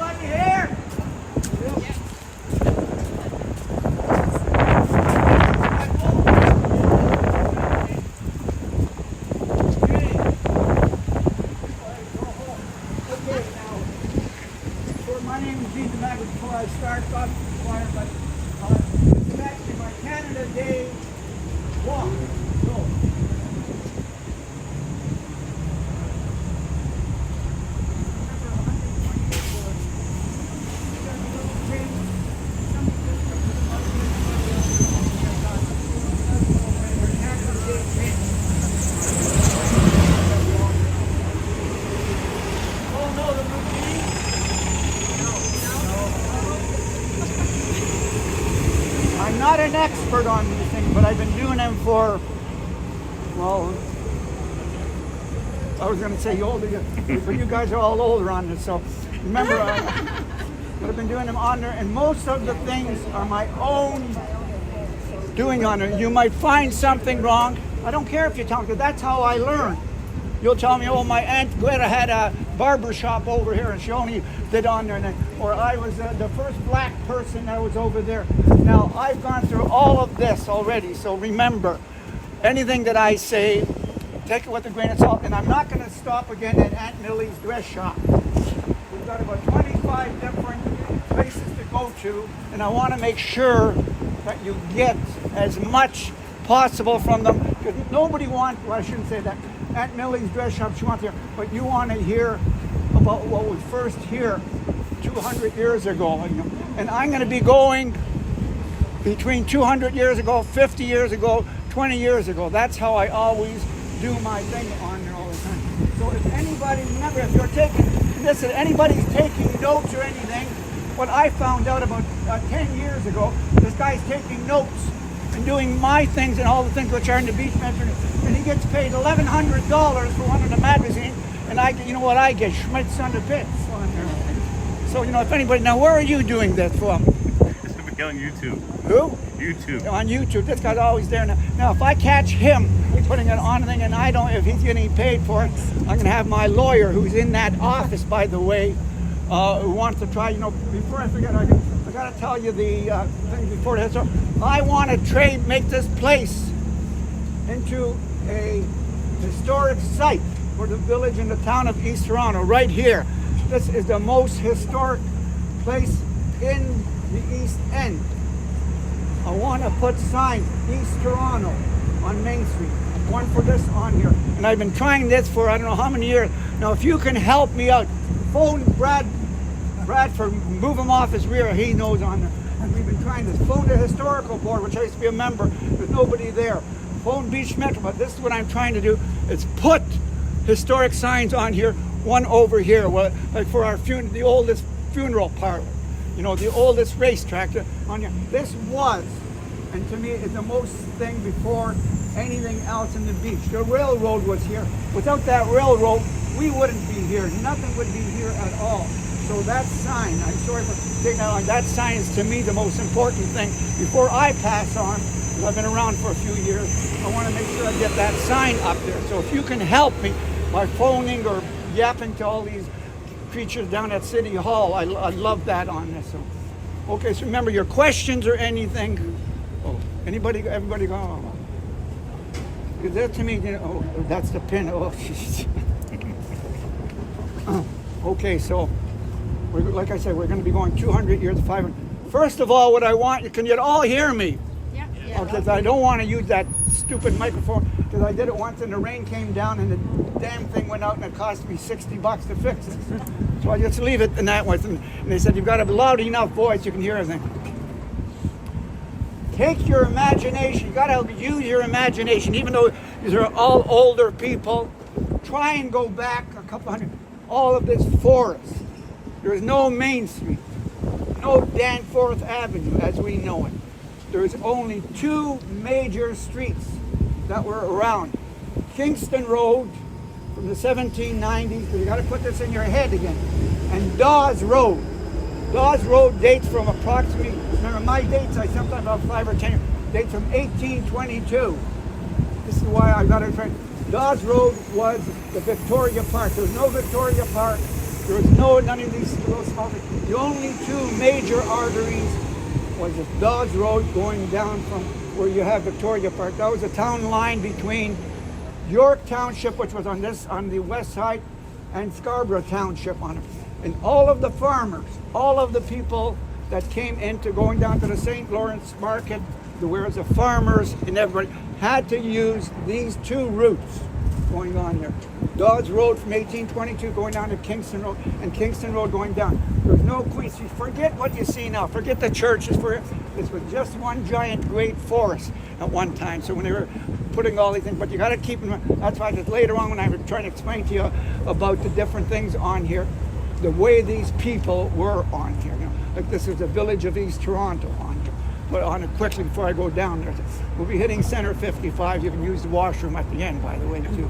Everybody here? My name is Dean Mac. Before I start off, but this is actually my Canada Day walk. So, I'm not an expert on these things, but I've been doing them for, well, I was going to say older, but you guys are all older on this, so remember, but I've been doing them on there, and most of the things are my own doing on it. You might find something wrong. I don't care if you tell me, because that's how I learn. You'll tell me, oh, my Aunt Greta had a barber shop over here, and she only did on there. And then, or I was the first black person that was over there. Now, I've gone through all of this already, so remember, anything that I say, take it with a grain of salt, and I'm not going to stop again at Aunt Millie's dress shop. We've got about 25 different places to go to, and I want to make sure that you get as much possible from them, because nobody wants, well, I shouldn't say that, Aunt Millie's dress shop, she wants to hear, but you want to hear about what we first hear 200 years ago. And I'm going to be going between 200 years ago, 50 years ago, 20 years ago. That's how I always do my thing on there all the time. So if anybody, remember, if you're taking, listen, anybody's taking notes or anything, what I found out about 10 years ago, this guy's taking notes and doing my things and all the things which are in the beach mentor, and he gets paid $1,100 for one of the magazines, and I get, you know what I get? Schmidt's on the bits on there. So, you know, if anybody, now where are you doing this from? This will be on YouTube. Who? YouTube. On YouTube. This guy's always there now. Now, if I catch him putting it on thing and I don't, if he's getting paid for it, I'm going to have my lawyer, who's in that office, by the way, who wants to try, you know, before I forget, I got to tell you the thing before this. So I want to make this place into a historic site for the village and the town of East Toronto, right here. This is the most historic place in the East End. I want to put signs, East Toronto, on Main Street. One for this on here. And I've been trying this for I don't know how many years. Now, if you can help me out, phone Bradford, move him off his rear, he knows on there. And we've been trying this. Phone the historical board, which I used to be a member. There's nobody there. Phone Beach Metro, but this is what I'm trying to do, is put historic signs on here, one over here, like for our the oldest funeral parlor, you know, the oldest racetrack on here. This was, and to me, is the most thing before anything else in the beach. The railroad was here. Without that railroad, we wouldn't be here. Nothing would be here at all. So that sign, I'm sorry for taking that on, that sign is to me the most important thing. Before I pass on, because I've been around for a few years, I want to make sure I get that sign up there. So if you can help me by phoning or yapping to all these creatures down at City Hall, I love that on this. So, okay, so remember your questions or anything. Oh, everybody go. Oh. Is that to me? You know, oh, that's the pin. Oh, okay, so like I said, we're going to be going 200 years, 500. First of all, what I want, can you all hear me? Yeah. Because I don't want to use that stupid microphone, because I did it once and the rain came down and the damn thing went out and it cost me $60 to fix it. So I just leave it in that way. And they said, you've got a loud enough voice, you can hear everything. Take your imagination. You got to use your imagination, even though these are all older people. Try and go back a couple hundred. All of this forest. There is no Main Street, no Danforth Avenue as we know it. There's only two major streets that were around. Kingston Road from the 1790s, you got to put this in your head again, and Dawes Road. Dawes Road dates from approximately, remember my dates, I sometimes about 5 or 10 years, dates from 1822. This is why I got it right. Dawes Road was the Victoria Park. There was no Victoria Park There was none of these little small things. The only two major arteries was the Dodge Road going down from where you have Victoria Park. That was the town line between York Township, which was on the west side, and Scarborough Township on it. And all of the farmers, all of the people that came into going down to the St. Lawrence Market, whereas the farmers and everybody had to use these two routes going on there. Dodge Road from 1822 going down to Kingston Road, and Kingston Road going down. There's no Queen Street. Forget what you see now. Forget the churches. This was just one giant great forest at one time. So when they were putting all these things, but you got to keep in mind, that's why just later on when I was trying to explain to you about the different things on here, the way these people were on here. You know, like this is the village of East Toronto on here. But on it quickly before I go down there. We'll be hitting Center 55. You can use the washroom at the end, by the way, too.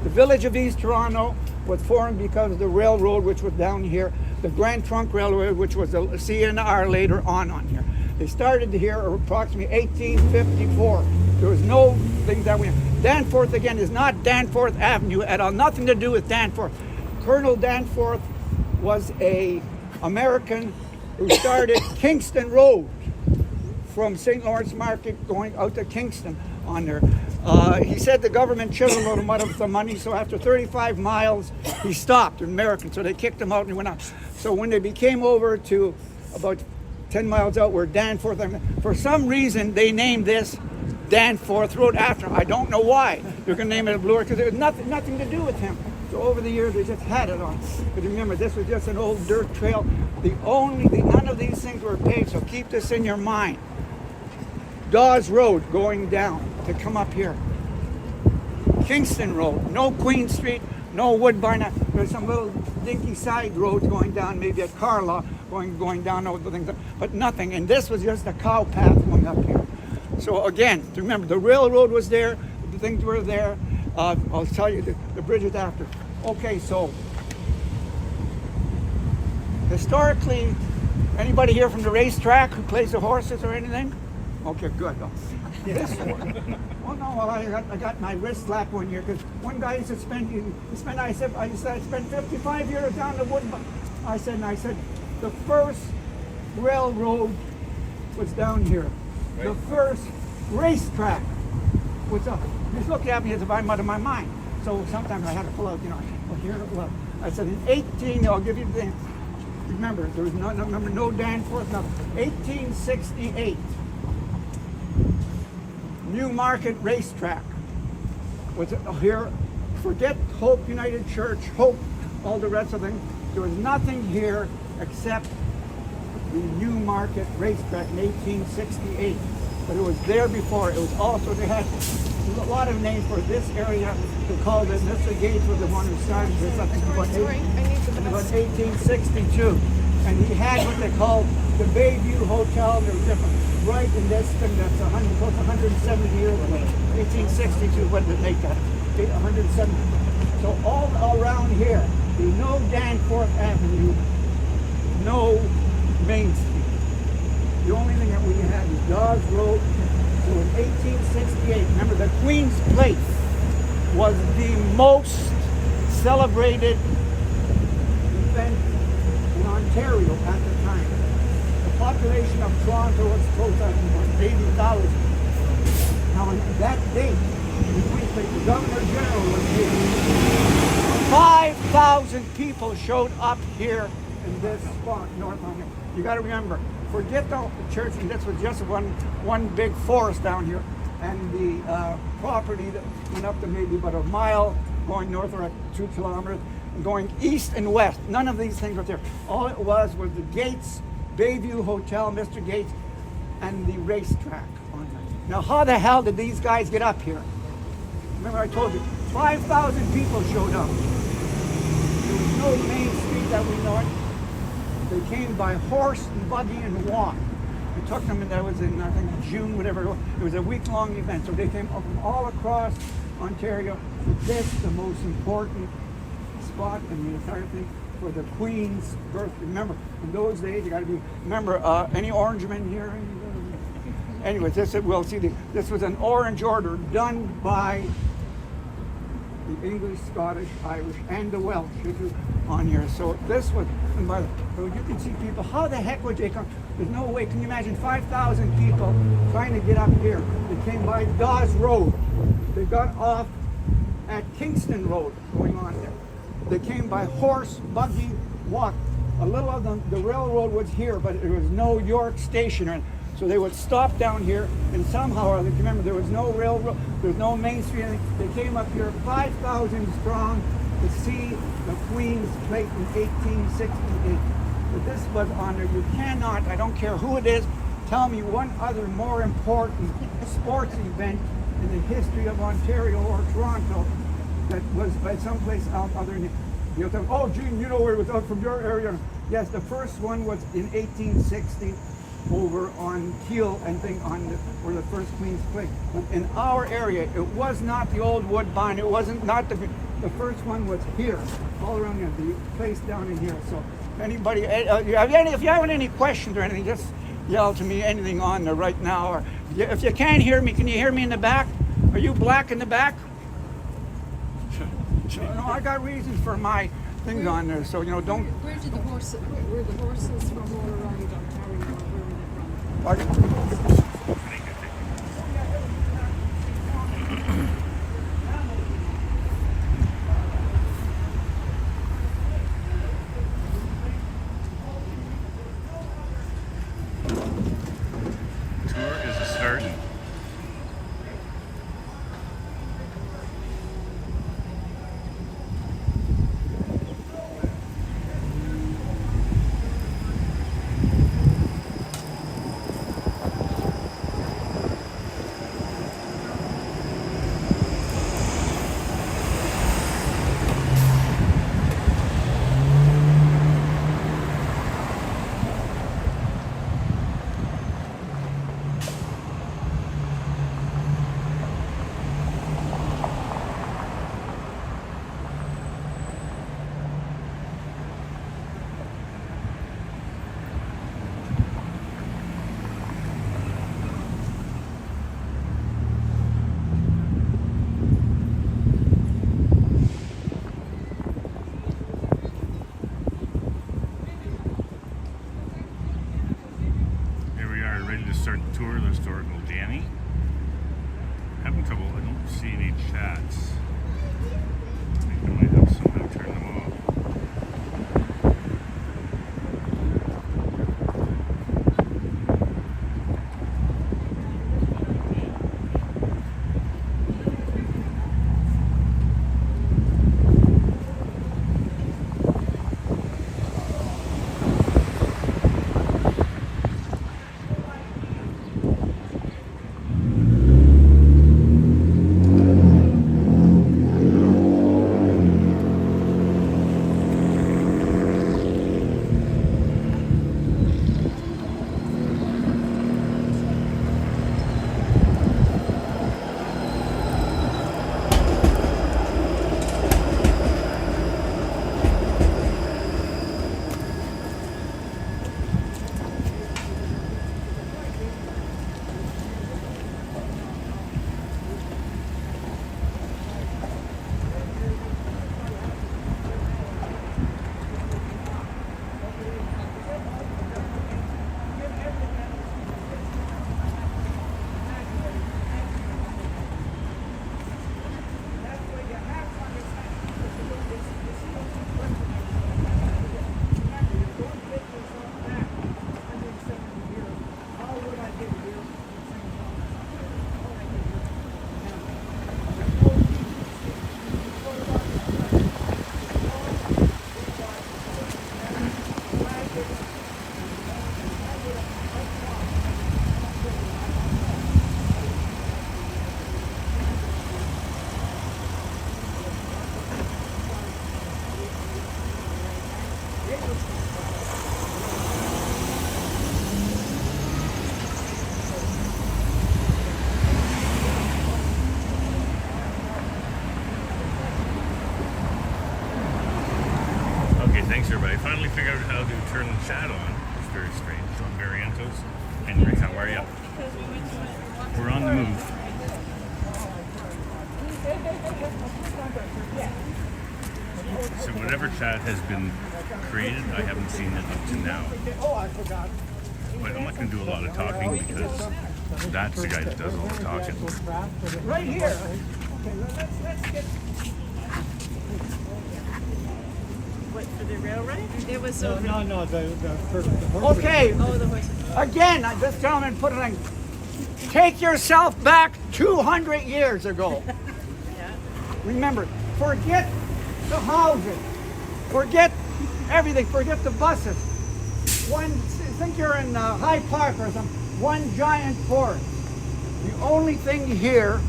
The village of East Toronto was formed because of the railroad, which was down here, the Grand Trunk Railroad, which was the CNR later on here. They started here approximately 1854. There was no thing that we... Danforth, again, is not Danforth Avenue at all. Nothing to do with Danforth. Colonel Danforth was a American who started Kingston Road from St. Lawrence Market going out to Kingston on there. He said the government chiseled him out of some money, so after 35 miles, he stopped, an American, so they kicked him out and he went out. So when they became over to about 10 miles out where Danforth, for some reason, they named this Danforth Road after him. I don't know why. They're going to name it a Bloor because there was nothing to do with him. So over the years, they just had it on. But remember, this was just an old dirt trail. None of these things were paved, so keep this in your mind. Dawes Road going down to come up here. Kingston Road, no Queen Street, no Woodbine. There's some little dinky side roads going down, maybe at Carlaw, going down over the things, but nothing. And this was just a cow path going up here. So again, remember, the railroad was there, the things were there. I'll tell you the bridges after. Okay, so historically, anybody here from the racetrack who plays the horses or anything? Okay, good. This one. Oh no, well I got my wrist slapped one year because one guy used to I said I spent 55 years down the wood. I said the first railroad was down here. Right. The first racetrack was up. He's looking at me as if I'm out of my mind. So sometimes I had to pull out, well, here it was. I said in I'll give you the thing. Remember, there was no Danforth, nothing. 1868. Newmarket Racetrack was here. Forget Hope United Church, Hope, all the rest of them. There was nothing here except the Newmarket Racetrack in 1868. But it was there before. It was also, they had a lot of names for this area. They called it, Mr. Gates was the one who started this, I think, about 1862. And he had what they called the Bayview Hotel. There was different. Right in this thing that's close to 170 years ago. 1862, what did they make that? 170. So all around here, there's no Danforth Avenue, no Main Street. The only thing that we had is Dawes Road. So in 1868, remember the Queen's Plate was the most celebrated event in Ontario at the time. The population of Toronto was close to 80,000. Now on that date, the Governor General was here. 5,000 people showed up here in this spot, north on here. You got to remember, forget the church, and this was just one big forest down here, and the property that went up to maybe about a mile going north or 2 kilometers, and going east and west. None of these things were there. All it was the Gates Bayview Hotel, Mr. Gates, and the racetrack on there. Now, how the hell did these guys get up here? Remember I told you, 5,000 people showed up. There was no main street that we know it. They came by horse and buggy and walk. We took them, and that was in, I think, June, whatever it was. It was a week-long event, so they came from all across Ontario. This is the most important spot in the entire thing for the Queen's birth. Remember, in those days, you got to be. Remember, any Orangemen here? Anyways, this was an orange order done by the English, Scottish, Irish, and the Welsh on here. So this was, so you can see people, how the heck would they come? There's no way, can you imagine 5,000 people trying to get up here? They came by Dawes Road. They got off at Kingston Road going on there. They came by horse, buggy, walk. A little of the railroad was here, but there was no York Station. And so they would stop down here, and somehow, or they remember, there was no railroad, there was no Main Street. They came up here 5,000 strong to see the Queen's plate in 1868. But this was on there. You cannot, I don't care who it is, tell me one other more important sports event in the history of Ontario or Toronto that was by someplace out other than, you'll tell me, oh Gene, you know where it was out from your area. Yes, the first one was in 1860 over on Keele and thing on where the first Queen's Plate. But in our area, it was not the old Woodbine. It wasn't not the first one was here, all around here, the place down in here. So anybody, if you have any questions or anything, just yell to me anything on there right now. Or if you can't hear me, can you hear me in the back? Are you black in the back? No, I got reasons for my things on there, so don't. Where did the horses? Were the horses from all around Ontario? Where were they from? Pardon? Tour is a starting. Ready to start the tour of the historical Danny. Having trouble, I don't see any chats. I think I might have somehow turned them off. Thanks everybody. I finally figured out how to turn the chat on. It's very strange. John Barrientos. Henry, how are you? We're on the move. whatever chat has been created, I haven't seen it up to now. Oh, I forgot. But I'm not going to do a lot of talking because that's the guy that does all the talking. Right here. Okay, let's get. What, for the railroad? It was over. No, the horse. Okay, Oh, the horses. again, this gentleman put it on. Take yourself back 200 years ago. Yeah. Remember, forget the houses, forget everything, forget the buses. Think you're in Hyde Park or something. One giant forest. The only thing here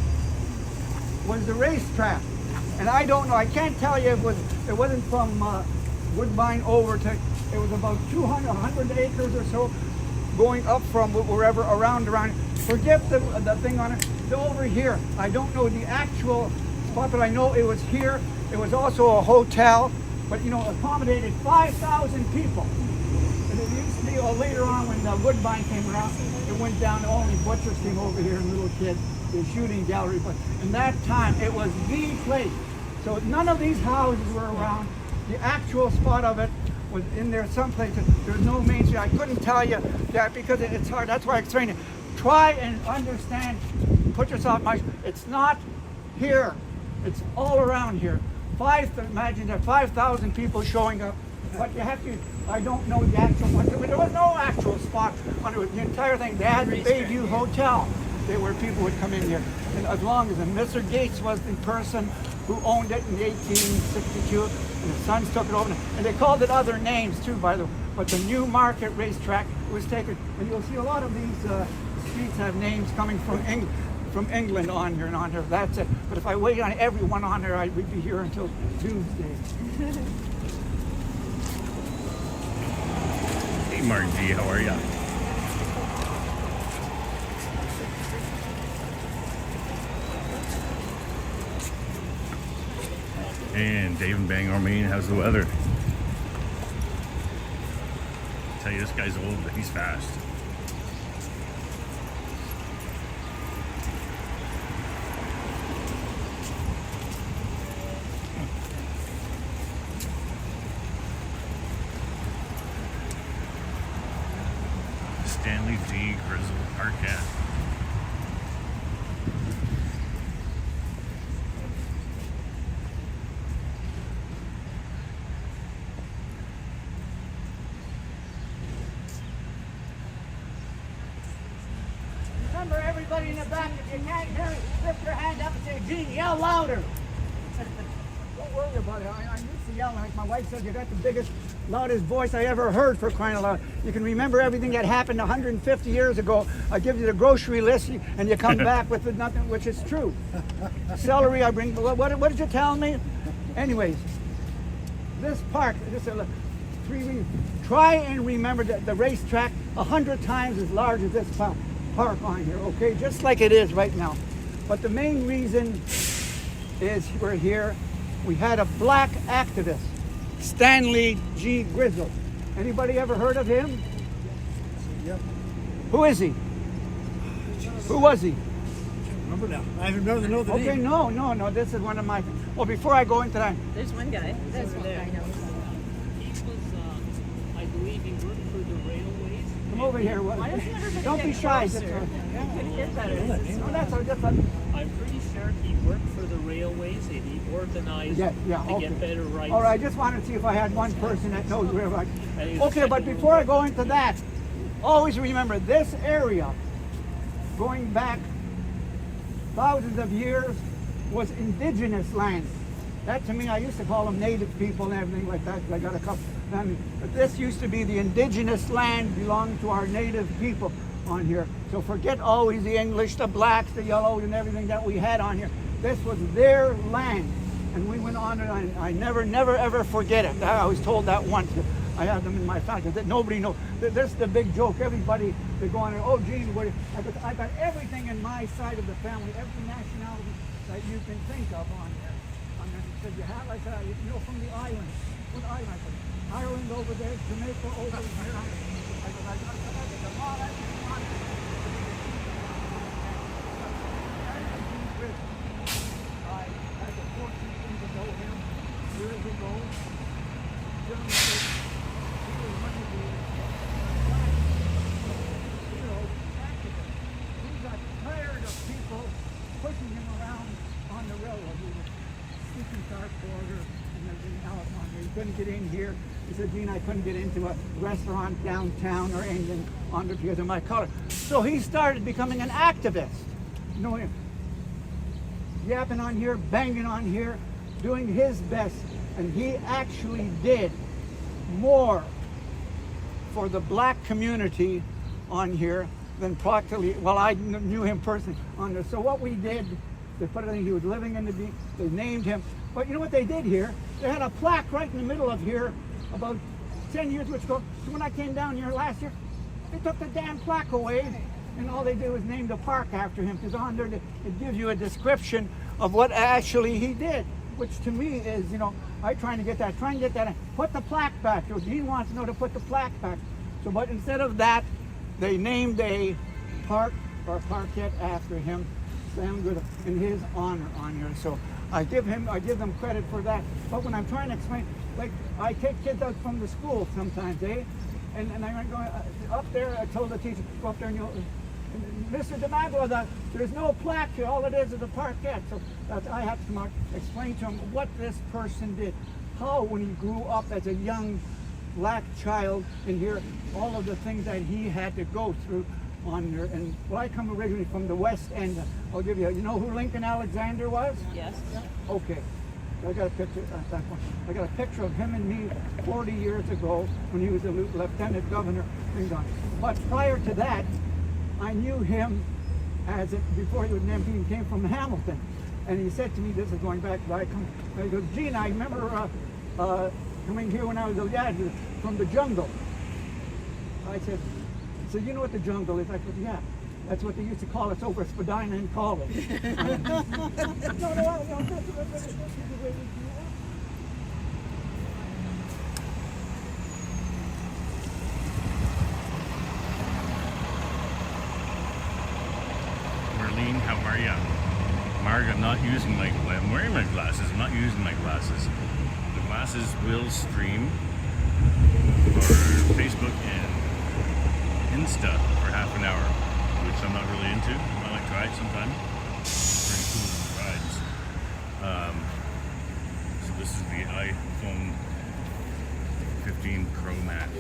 was the racetrack, and I don't know. I can't tell you it wasn't from Woodbine over to. It was about 100 acres or so, going up from wherever around. Forget the thing on it. Over here, I don't know the actual spot, but I know it was here. It was also a hotel, but accommodated 5,000 people. And it used to be later on when Woodbine came around, it went down. Only butchers came over here and little kids. The shooting gallery, but in that time it was the place. So none of these houses were around. The actual spot of it was in there someplace. There's no main street. I couldn't tell you that because it's hard. That's why I explained it. Try and understand. Put yourself. It's not here. It's all around here. Imagine that 5,000 people showing up. But you have to. I don't know the actual one. There was no actual spot on it. The entire thing. They had the Bayview Hotel. Where people would come in here, and as long as Mr. Gates was the person who owned it in 1862, and his sons took it over, and they called it other names too, by the way. But the New Market Racetrack was taken, and you'll see a lot of these streets have names coming from England on here and on here. That's it. But if I wait on everyone on there, we'd be here until Tuesday. Hey, Mark G, how are ya? And Dave and Bangor, Maine, how's the weather? I tell you, this guy's old, but he's fast. Stanley G. Grizzle Arquette. Remember, everybody in the back, if you can't hear it, lift your hand up and say, Gene, yell louder. Don't worry about it. I used to yell. Like my wife said, you got the biggest, loudest voice I ever heard, for crying out loud. You can remember everything that happened 150 years ago. I give you the grocery list, and you come back with nothing, which is true. Celery, I bring. What did you tell me? Anyways, this park, try and remember that the racetrack 100 times as large as this park on here, okay? Just like it is right now. But the main reason is we're here. We had a black activist, Stanley G. Grizzle. Anybody ever heard of him? Yep. Who is he? Who was he? Remember now. I remember know the Okay, name. no. This is one of my. Well, before I go into that, There's one guy. That's over there. He was, I believe he worked for the railways. come over here. Why doesn't everybody Don't get be shy. closer? Couldn't get better. No, that's just a, I'm pretty sure he worked for the railways and he organized yeah, to okay. get better rights. All right, I just wanted to see if I had one person that knows where I. And he was Okay, the but second before I one. go into that, always remember this area, going back thousands of years, was indigenous land. That to me, I used to call them native people and everything like that. I got a couple. But this used to be the indigenous land belonging to our native people on here. So forget always the English, the blacks, the yellows, and everything that we had on here. This was their land. And we went on, and I never, ever forget it. I was told that once. I have them in my family. That nobody knows. This is the big joke. Everybody, they go on there, oh, Gene, I got everything in my side of the family, every nationality that you can think of on there. And then he said, you have? I said, from the island. What island? I said, Ireland over there, Jamaica over here. I said, I got them all. I had the fortune to know him years ago. here. He said, Gene, I couldn't get into a restaurant downtown or anything under because of my color. So he started becoming an activist. You know, yapping on here, banging on here, doing his best. And he actually did more for the black community on here than practically, well, I knew him personally on there. So what we did, they put it in, he was living in the deep, they named him. But you know what they did here? They had a plaque right in the middle of here about 10 years ago. So when I came down here last year, they took the damn plaque away, and all they did was name the park after him, because on there it gives you a description of what actually he did, which to me is, you know, I try and get that, put the plaque back. So Gene wants to know to put the plaque back. So, but instead of that, they named a park or parkette after him, Sam Good, in his honor on here. So I give them credit for that. But when I'm trying to explain, like I take kids out from the school sometimes, and I'm going up there. I told the teacher, go up there and you'll, Mr. DeMago, there's no plaque here. All it is a parkette. So I have to explain to him what this person did, how when he grew up as a young black child in here, all of the things that he had to go through on there. And well, I come originally from the West End. I'll give you, you know who Lincoln Alexander was? Yes. Okay. I got a picture. That one. I got a picture of him and me 40 years ago when he was a lieutenant governor. But prior to that, I knew him before he was named. He came from Hamilton, and he said to me, "This is going back." He goes, "Gene, I remember coming here when I was a lad from the jungle." I said, "So you know what the jungle is?" I said, "Yeah. That's what they used to call us over at Spadina in college." No, Marlene, how are ya? Marg, I'm wearing my glasses. I'm not using my glasses. The glasses will stream for Facebook and Insta for half an hour, which I'm not really into. I like to ride sometimes. Pretty cool rides. So this is the iPhone 15 Pro Max.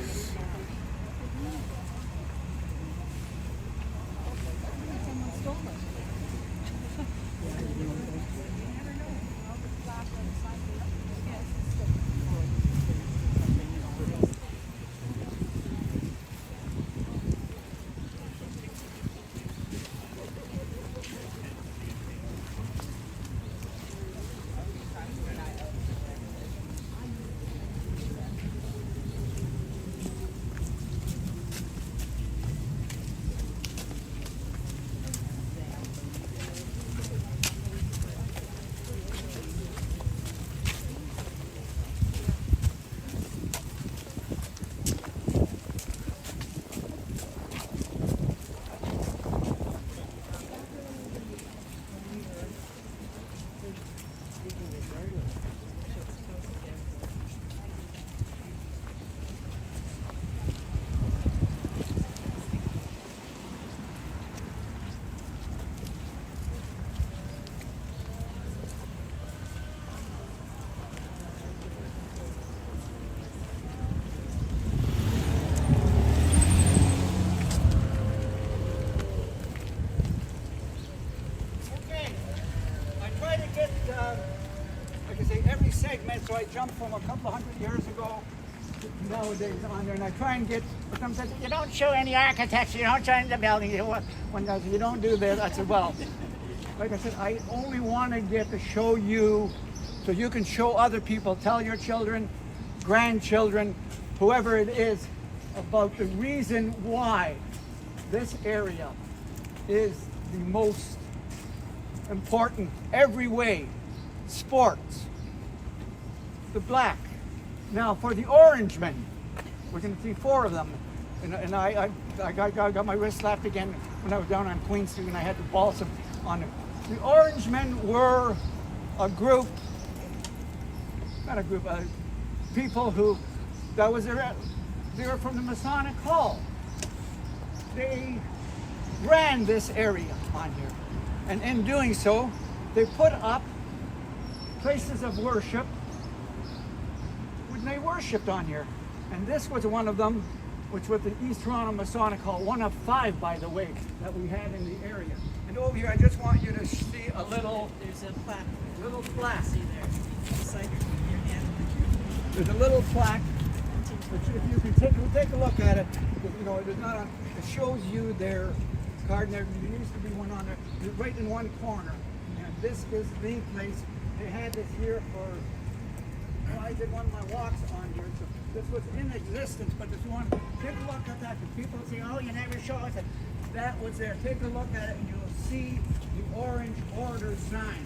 segment, so I jump from a couple of hundred years ago to nowadays on there, and I try and get, some says, you don't show any architecture, you don't show any buildings. One guy said, you don't do this. I said, well, like I said, I only want to get to show you so you can show other people, tell your children, grandchildren, whoever it is, about the reason why this area is the most important every way. Sports, the black. Now for the Orangemen, we're going to see 4 of them. And I got my wrist slapped again when I was down on Queen Street and I had the balsam on it. The Orangemen were a group, not a group, people who, they were from the Masonic Hall. They ran this area on here. And in doing so, they put up places of worship, which and they worshipped on here. And this was one of them, which was the East Toronto Masonic Hall, one of 5, by the way, that we had in the area. And over here, I just want you to see a There's a plaque. little plaque. See there. Beside your hand. There's a little plaque, which if you can take a look at it, you know, there's not a, it shows you their card, and there used to be one on there, right in one corner. And this is the place. They had this here for, well, I did one of my walks on here, so this was in existence, but if you want to take a look at that, because people say, oh, you never show us it. That was there. Take a look at it, and you'll see the orange order sign.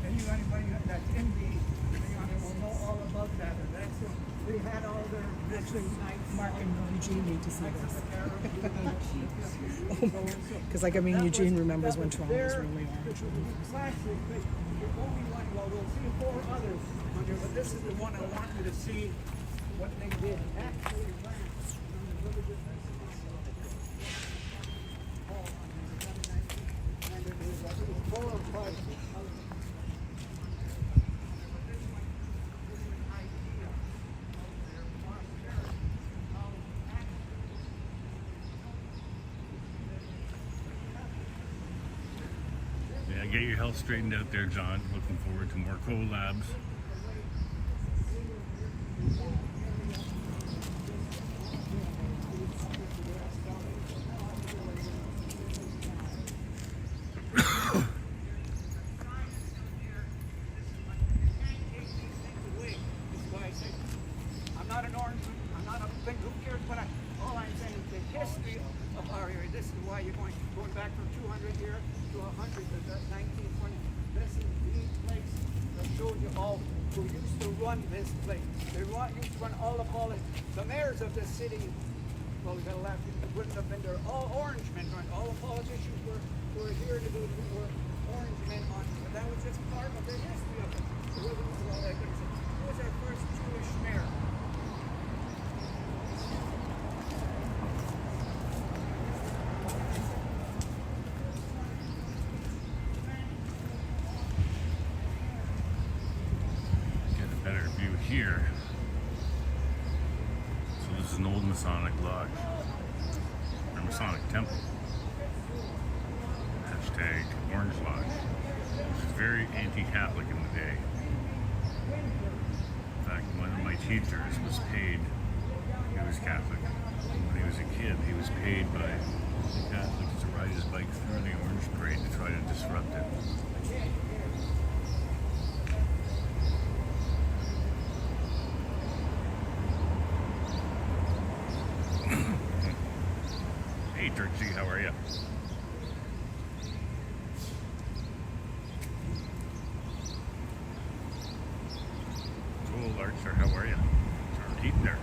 Anybody that's in the thing on it will know all about that. And that's they had all their Actually, Mark and Eugene need to see this. Because, like, I mean, Eugene remembers when Toronto was really orange. Classic. The only one, well, we'll see 4 others on here, but this is the one I want you to see what they did. Actually, ran on the villages. And it was 4 or 5. Yeah, get your health straightened out there, John. Looking forward to more collabs. I'm not an orangeman, I'm not a thing, who cares, but all I'm saying is the history of our area. This is why you're going back from 200 here to 100 to 1920. This is the place that shows you all who used to run this place. They used to run all the politics. The mayors of this city, well, we got a lot of people who wouldn't have been there. All orange men run. All the politicians were here to do were orange men on. But that was just part of the history of it. It wasn't all that good. Who was our first Jewish mayor? Get a better view here. So this is an old Masonic lodge, or Masonic temple. Hashtag Orange Lodge. Which is very anti-Catholic in the day. In fact, one of my teachers was paid, he was Catholic. When he was a kid, he was paid by the Catholics to ride his bike through the Orange Parade to try to disrupt it. Hey, Turkey, how are you? Joel Archer, how are you? Start eating there.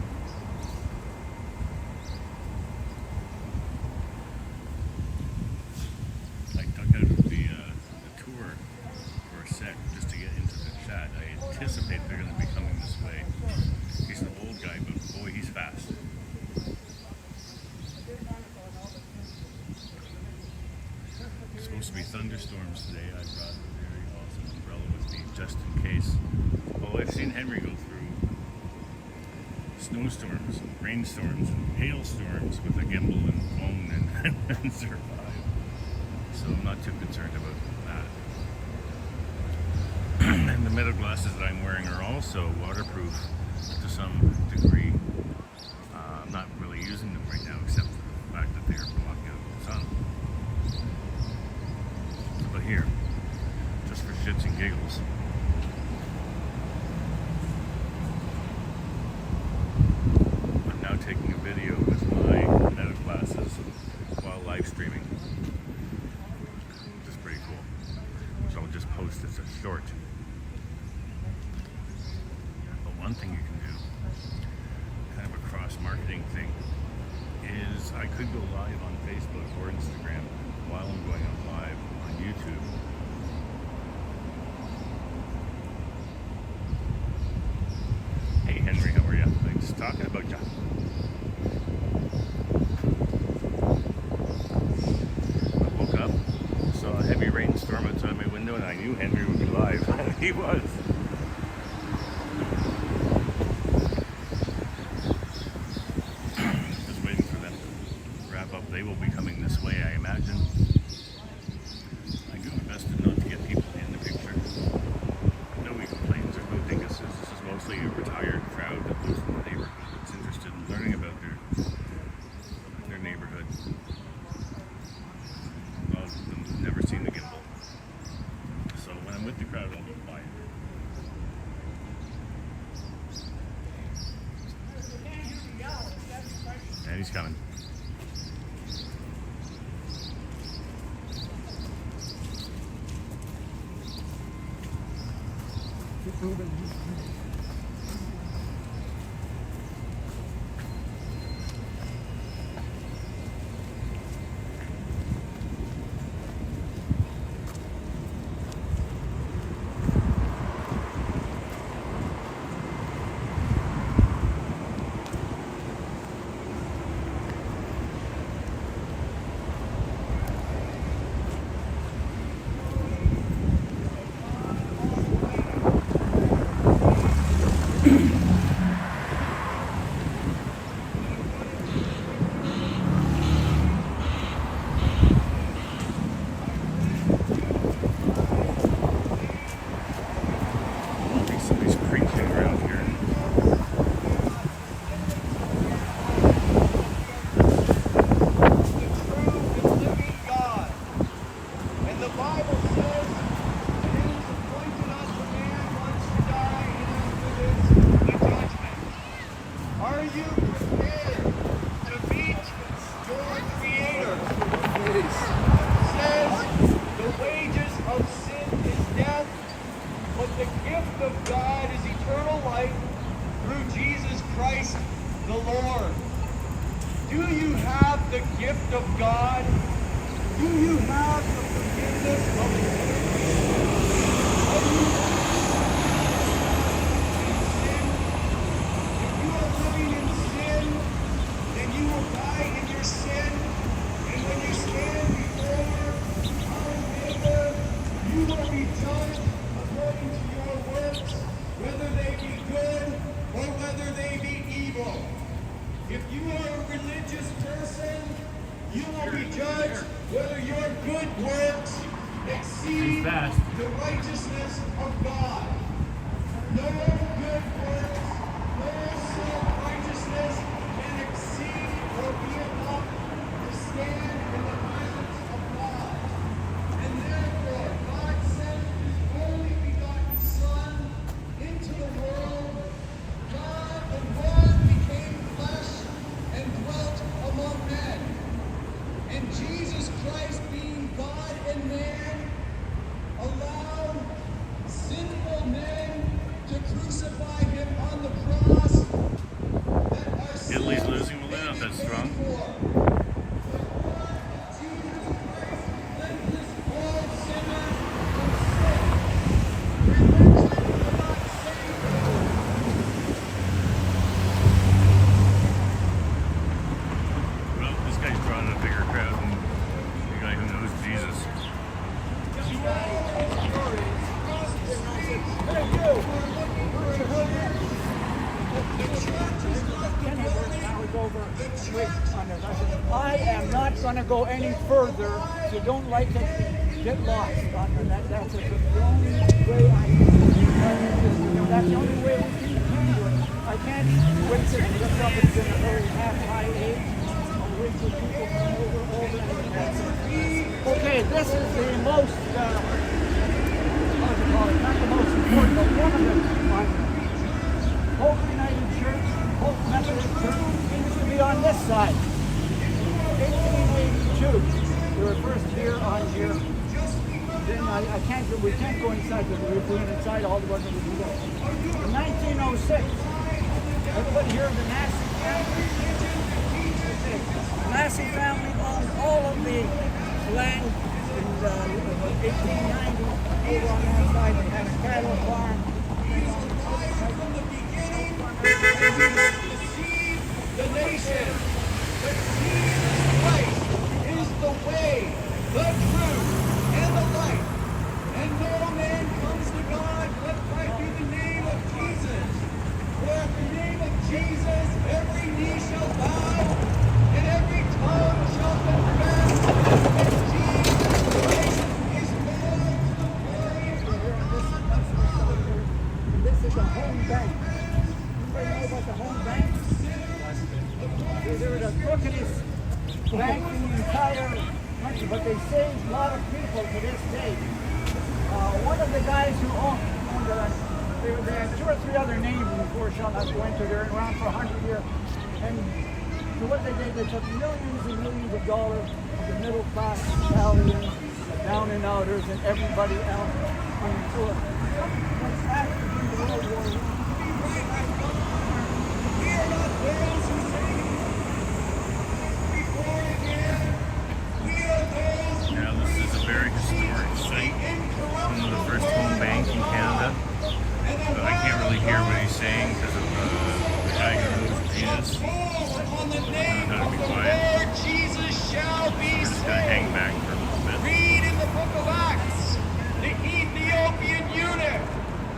I took out the tour for a sec just to get into the chat. I anticipate they're going to be coming this way. He's an old guy, but boy, he's fast. Supposed to be thunderstorms today. I brought a very awesome umbrella with me just in case. Oh, I've seen Henry go through snowstorms, rainstorms, and hailstorms with a gimbal and phone and survive. So I'm not too concerned about that. And the metal glasses that I'm wearing are also waterproof to some degree. I'm not really using them right now except for the fact that they are blocking out the sun. But here, just for shits and giggles. I'm now taking a video with my meta glasses while live streaming. Which is pretty cool. So I'll just post this as short. But one thing you can do, kind of a cross-marketing thing, is I could go live on Facebook or Instagram while I'm going on live on YouTube. Hey Henry, how are you? I'm just talking about you. I woke up, saw a heavy rainstorm outside my window, and I knew Henry would be live. He was. but they will be coming this way, I imagine. I do my best not to get people in the picture. Nobody complains or no dinguses. This is mostly a retired crowd that lives in the neighborhood that's interested in learning about their neighborhood. A lot of them have never seen the gimbal. So when I'm with the crowd, I'll be quiet. And he's coming. Keep moving. I think somebody's preaching around here. The true and living God. And the Bible says that it is appointed unto man once to die, and after this, the judgment. Are you prepared to meet your Creator? It says the wages of sin is death, but the gift of God is eternal life through Jesus Christ the Lord. Do you have the gift of God? Do you have the forgiveness of sins? Are you sin? If you are living in sin, then you will die in your sin. And when you stand before our Maker, you will be judged according to your works, whether they be good or whether they be evil. If you are a religious person, you will be judged whether your good works exceed the righteousness of God. No good works, no self-righteousness can exceed or be enough to stand in the presence of God. And therefore, God sent His only begotten Son into the world. God the Word became flesh and dwelt among men. And Jesus Christ, being God and man, allowed sinful men to crucify Him on the cross. That our Italy's sins losing. Well, they're not may that be strong. paid for. The blood of Jesus Christ cleanses all sinner from sin. Religion cannot save you. Well, this guy's drawing a bigger crowd than the guy who knows Jesus. I am not going to go any further. If you don't like it, get lost. That's the only way I can. That's the only way we can do it. I can't wait till this up is in a very high age. I'll wait till people come over and okay, this is the most, how do you call it? Not the most important, but one of the Hope United Church, Hope Methodist Church, used to be on this side. 1882, they were first here on here. Then we can't go inside because we were going inside, all the ones that we do that. In 1906, everybody here in the Massey family, the Massey family owned all of the land in 1890 over on that side. They had a cattle farm. From the beginning, and you have deceived the nation. But Jesus Christ is the way, the truth, and the life. And no man comes to God but by the name of Jesus. For at the name of Jesus, every knee shall bow, and every tongue shall banked the entire country, but they saved a lot of people to this day. One of the guys who owned it, they had 2 or 3 other names before shall not go into. They're around for 100 years. And so what they did, they took millions and millions of dollars of the middle class Italians, the down and outers, and everybody else on the tour. After the World War I, We are not those who say before again. We are those who Now, this is a very historic site. One of the first home bank in Canada. But I can't really hear what he's saying because of the guy who moves his penis. on the name How to of be the quiet. Lord Jesus shall be We're just gonna hang saved. back for a little bit. Read in the book of Acts, the Ethiopian eunuch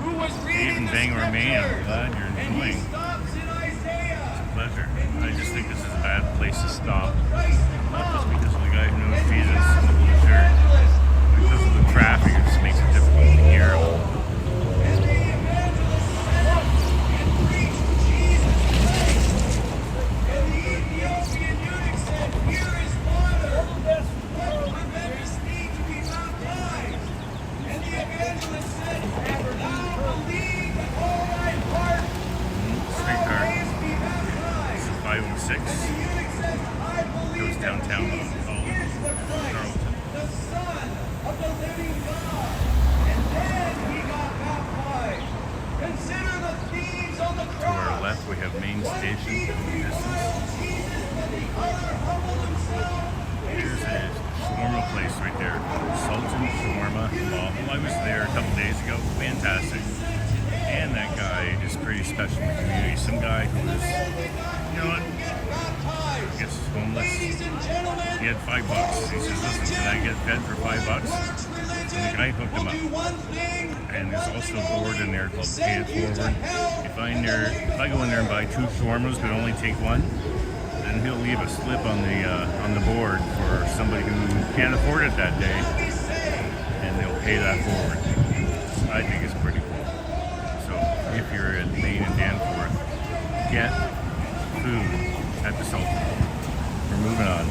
who was reading Even the Bangor, Maine, I'm scriptures, glad you're and he enjoying. stops in Isaiah. Pleasure. I just think this is a bad place to stop. Christ Not just come. because of the guy who knows And we Jesus have and the blue shirt, evangelists but because of the traffic. It just makes it difficult to hear. and the evangelists set up and preached Jesus Christ. And the Ethiopian eunuch said, "Here is water. What prevents me to be baptized?" And the evangelist said, "Thou believe with all thy heart, thou Streetcar. mayest be This baptized." is 506. And the eunuch said, "I believe Goes downtown that Jesus on is the Christ, Carlton. the Son of the living God." And then he got baptized. Consider the thieves on the To cross. our left, we have Main One Station thief in the followed distance. Jesus, but the other humbled himself. And he Here's a said, shawarma place right there. Sultan Shawarma Waffle. I was there a couple days ago. Fantastic. And that guy is pretty special in the community. Some guy who was, you know what, "Get baptized." I guess homeless. Ladies and gentlemen, He had $5. He says, listen, can I get fed for $5? Mark's religion The guy hooked him will up. do one thing And there's one also thing a board only, in there called Pay send It you to Forward. hell If I go in there and buy 2 shawarmas but only take 1, then he'll leave a slip on the board for somebody who can't afford it that day, be saved. and they'll pay that forward. I think it's pretty cool. So if you're in Maine and Danforth, get food at the Sultan. We're moving on.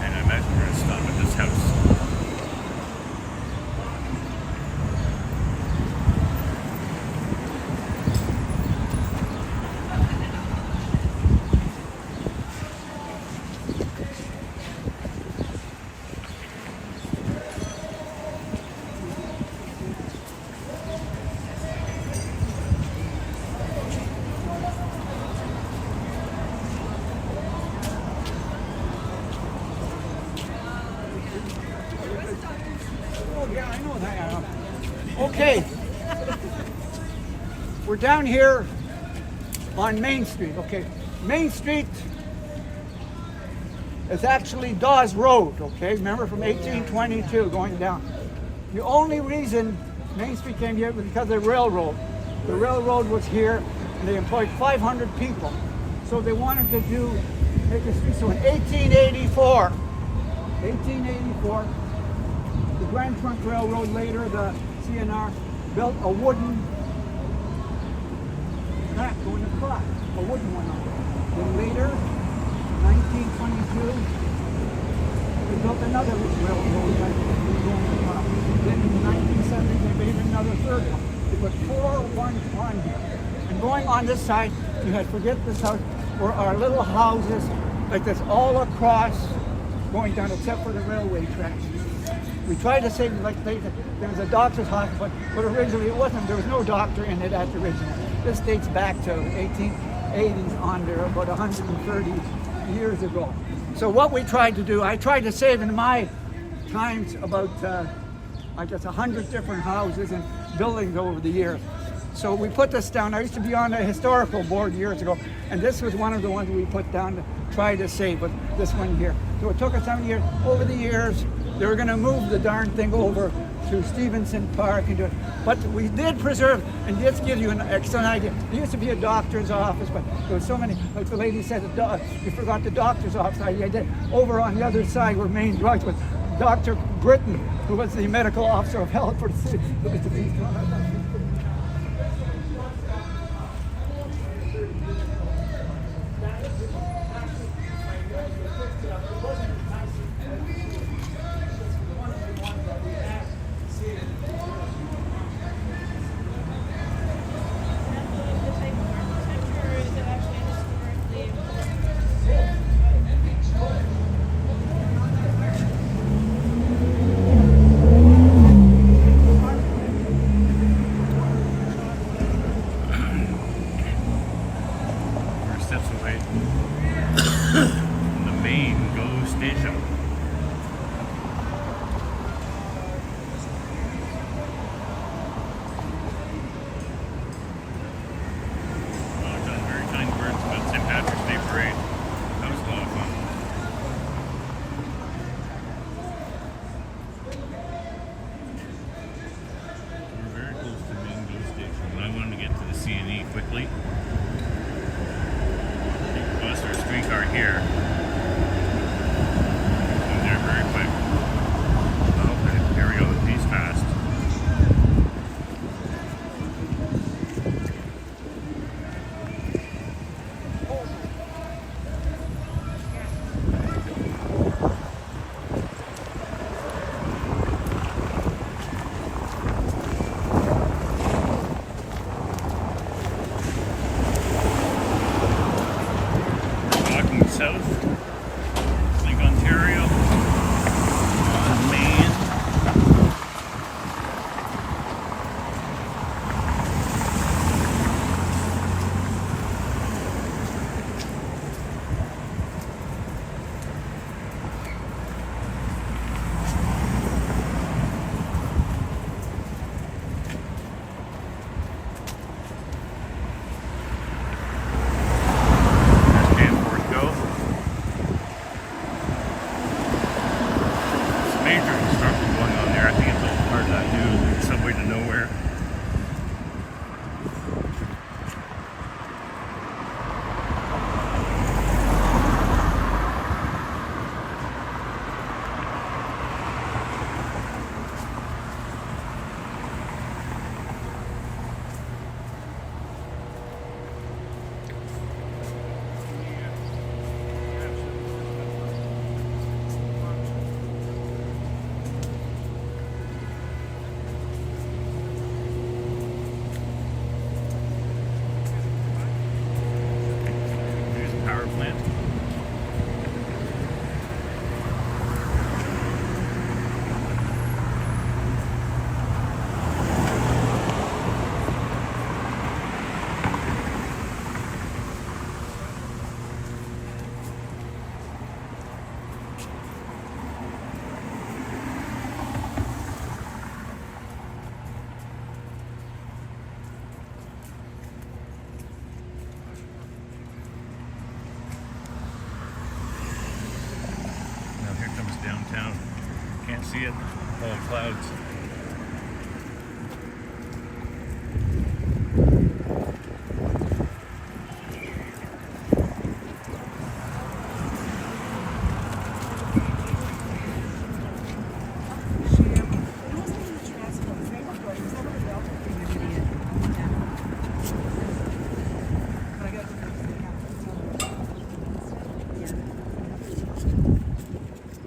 And I imagine we're going to stop at this house. Oh, yeah, I know that. Okay. We're down here on Main Street. Okay. Main Street is actually Dawes Road. Okay. Remember from 1822 going down. The only reason Main Street came here was because of the railroad. The railroad was here and they employed 500 people. So they wanted to make a street. So in 1884, the Grand Trunk Railroad, later the CNR, built a wooden track going across, a wooden one. Then later, 1922, they built another railroad track going across. Then in the 1970s, they made another third one. They put 4 ones on here. And going on this side, you had, forget this house, were our little houses like this all across, going down except for the railway tracks. We tried to save, like there was a doctor's hospital, but originally it wasn't. There was no doctor in it at the original. This dates back to 1880s on there, about 130 years ago. So what we tried to do, I tried to save in my times about, I guess, 100 different houses and buildings over the years. So we put this down. I used to be on a historical board years ago, and this was one of the ones we put down to try to save, but this one here. So it took us 7 years. Over the years, they were going to move the darn thing over to Stevenson Park and do it. But we did preserve, and just give you an excellent idea. There used to be a doctor's office, but there was so many, like the lady said, you forgot the doctor's office. I did. Over on the other side where Main Drugs was Dr. Britton, who was the medical officer of health for the city. steps away from the main GO station. Done very kind words about St. Patrick's Day Parade. That was a lot of fun. We're very close to the main GO station, and I wanted to get to the C&E quickly. Take a bus or a streetcar here. And they're very quick. Oh, here we go, the piece passed. Walking south, Lake Ontario, on Main. There's Danforth Go. There's major construction going on there. I think it's all part of that new subway to nowhere. There's a power plant. Now here comes downtown. Can't see it. All clouds.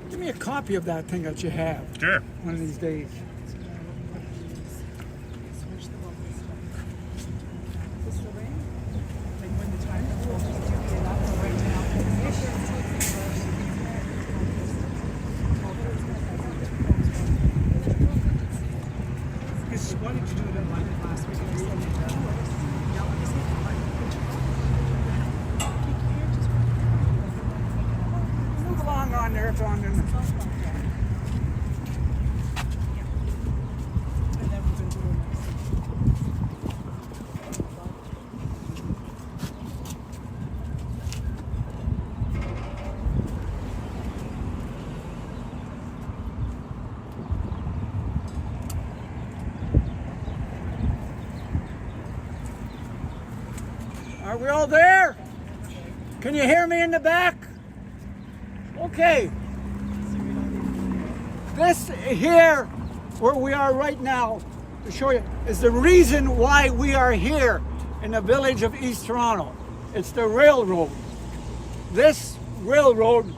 Give me a copy of that thing that you have Sure. one of these days. Why did you do it in London last week? Move along on there, it's on there. Are we all there? Can you hear me in the back? Okay. This here, where we are right now, to show you, is the reason why we are here in the village of East Toronto. It's the railroad. This railroad,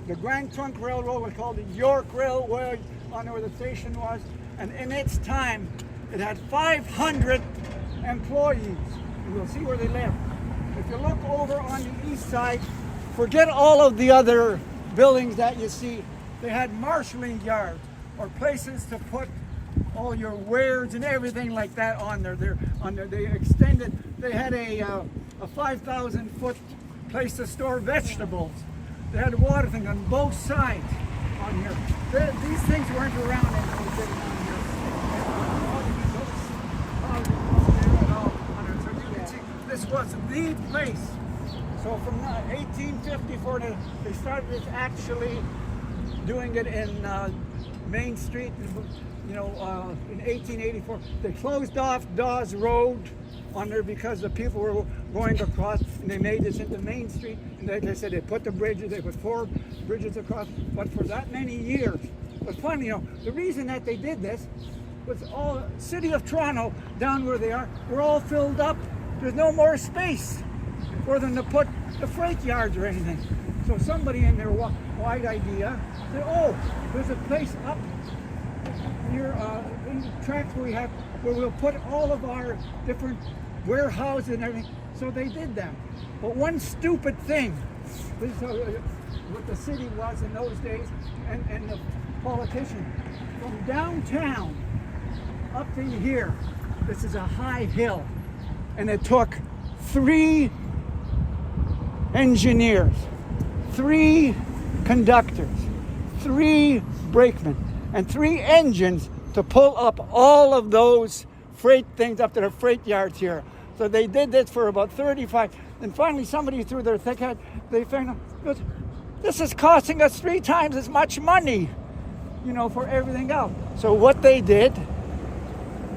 the Grand Trunk Railroad, was called the York Railway, on where the station was, and in its time, it had 500 employees. And you'll see where they live. If you look over on the east side, forget all of the other buildings that you see. They had marshalling yards, or places to put all your wares and everything like that on there. They extended. They had a a 5,000 foot place to store vegetables. They had a water thing on both sides on here. These things weren't around in those days on here. So you can see this was the place. So from 1854 they started this actually doing it in Main Street, in 1884. They closed off Dawes Road on there because the people were going across, and they made this into Main Street. And like I said, they put the bridges, they put 4 bridges across, but for that many years. But finally, the reason that they did this was all city of Toronto, down where they are, we're all filled up. There's no more space for them to put the freight yards or anything. So somebody in their wide idea said, oh, there's a place up near in the tracks where we'll put all of our different warehouses and everything. So they did that. But one stupid thing, this is what the city was in those days, and the politician, from downtown up to here, this is a high hill, and it took 3 engineers, 3 conductors, 3 brakemen, and 3 engines to pull up all of those freight things up to the freight yards here. So they did this for about 35, and finally somebody threw their thick head, they found out, this is costing us 3 times as much money, for everything else. So what they did,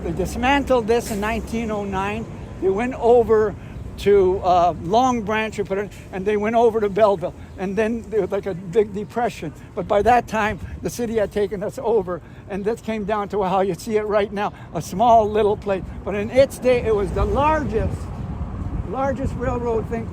they dismantled this in 1909. They went over to Long Branch, and they went over to Belleville, and then there was like a big depression. But by that time, the city had taken us over, and this came down to how you see it right now, a small little place. But in its day, it was the largest railroad thing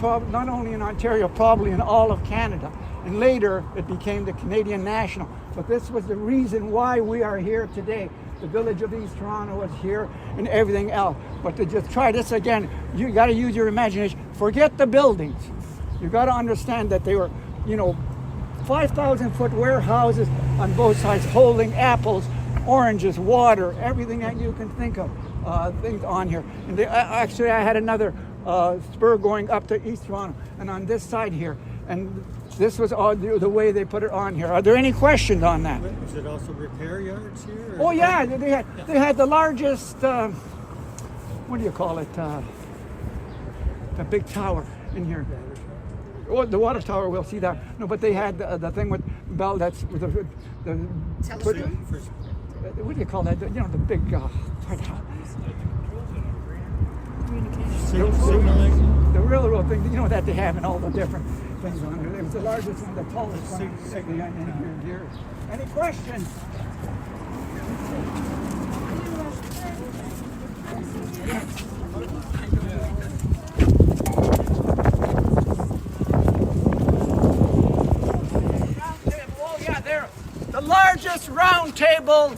not only in Ontario, probably in all of Canada. And later, it became the Canadian National. But this was the reason why we are here today. The village of East Toronto was here and everything else. But to just try this again, you got to use your imagination. Forget the buildings. You got to understand that they were, 5,000 foot warehouses on both sides holding apples, oranges, water, everything that you can think of, things on here. And actually, I had another spur going up to East Toronto, and on this side here. And this was all the way they put it on here. Are there any questions on that? Is it also repair yards here? Oh yeah, they had the largest. What do you call it? The big tower in here. Oh, the water tower. We'll see that. No, but they had the thing with bell. That's with the Telephone? what do you call that? The big. Signaling? The railroad thing. That they have in all the different things on it. It was the largest one, the tallest one in here. Any questions? Oh yeah, they're the largest round table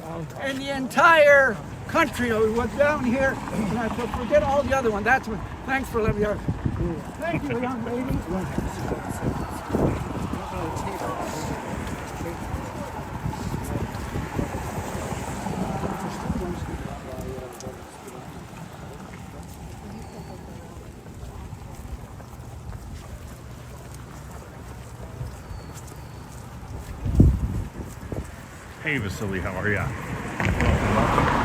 in the entire country. We went down here, and I said, forget all the other one. That's what. Thanks for letting me. Thank you, young lady. Hey Vasily, how are ya? Welcome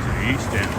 to the East End.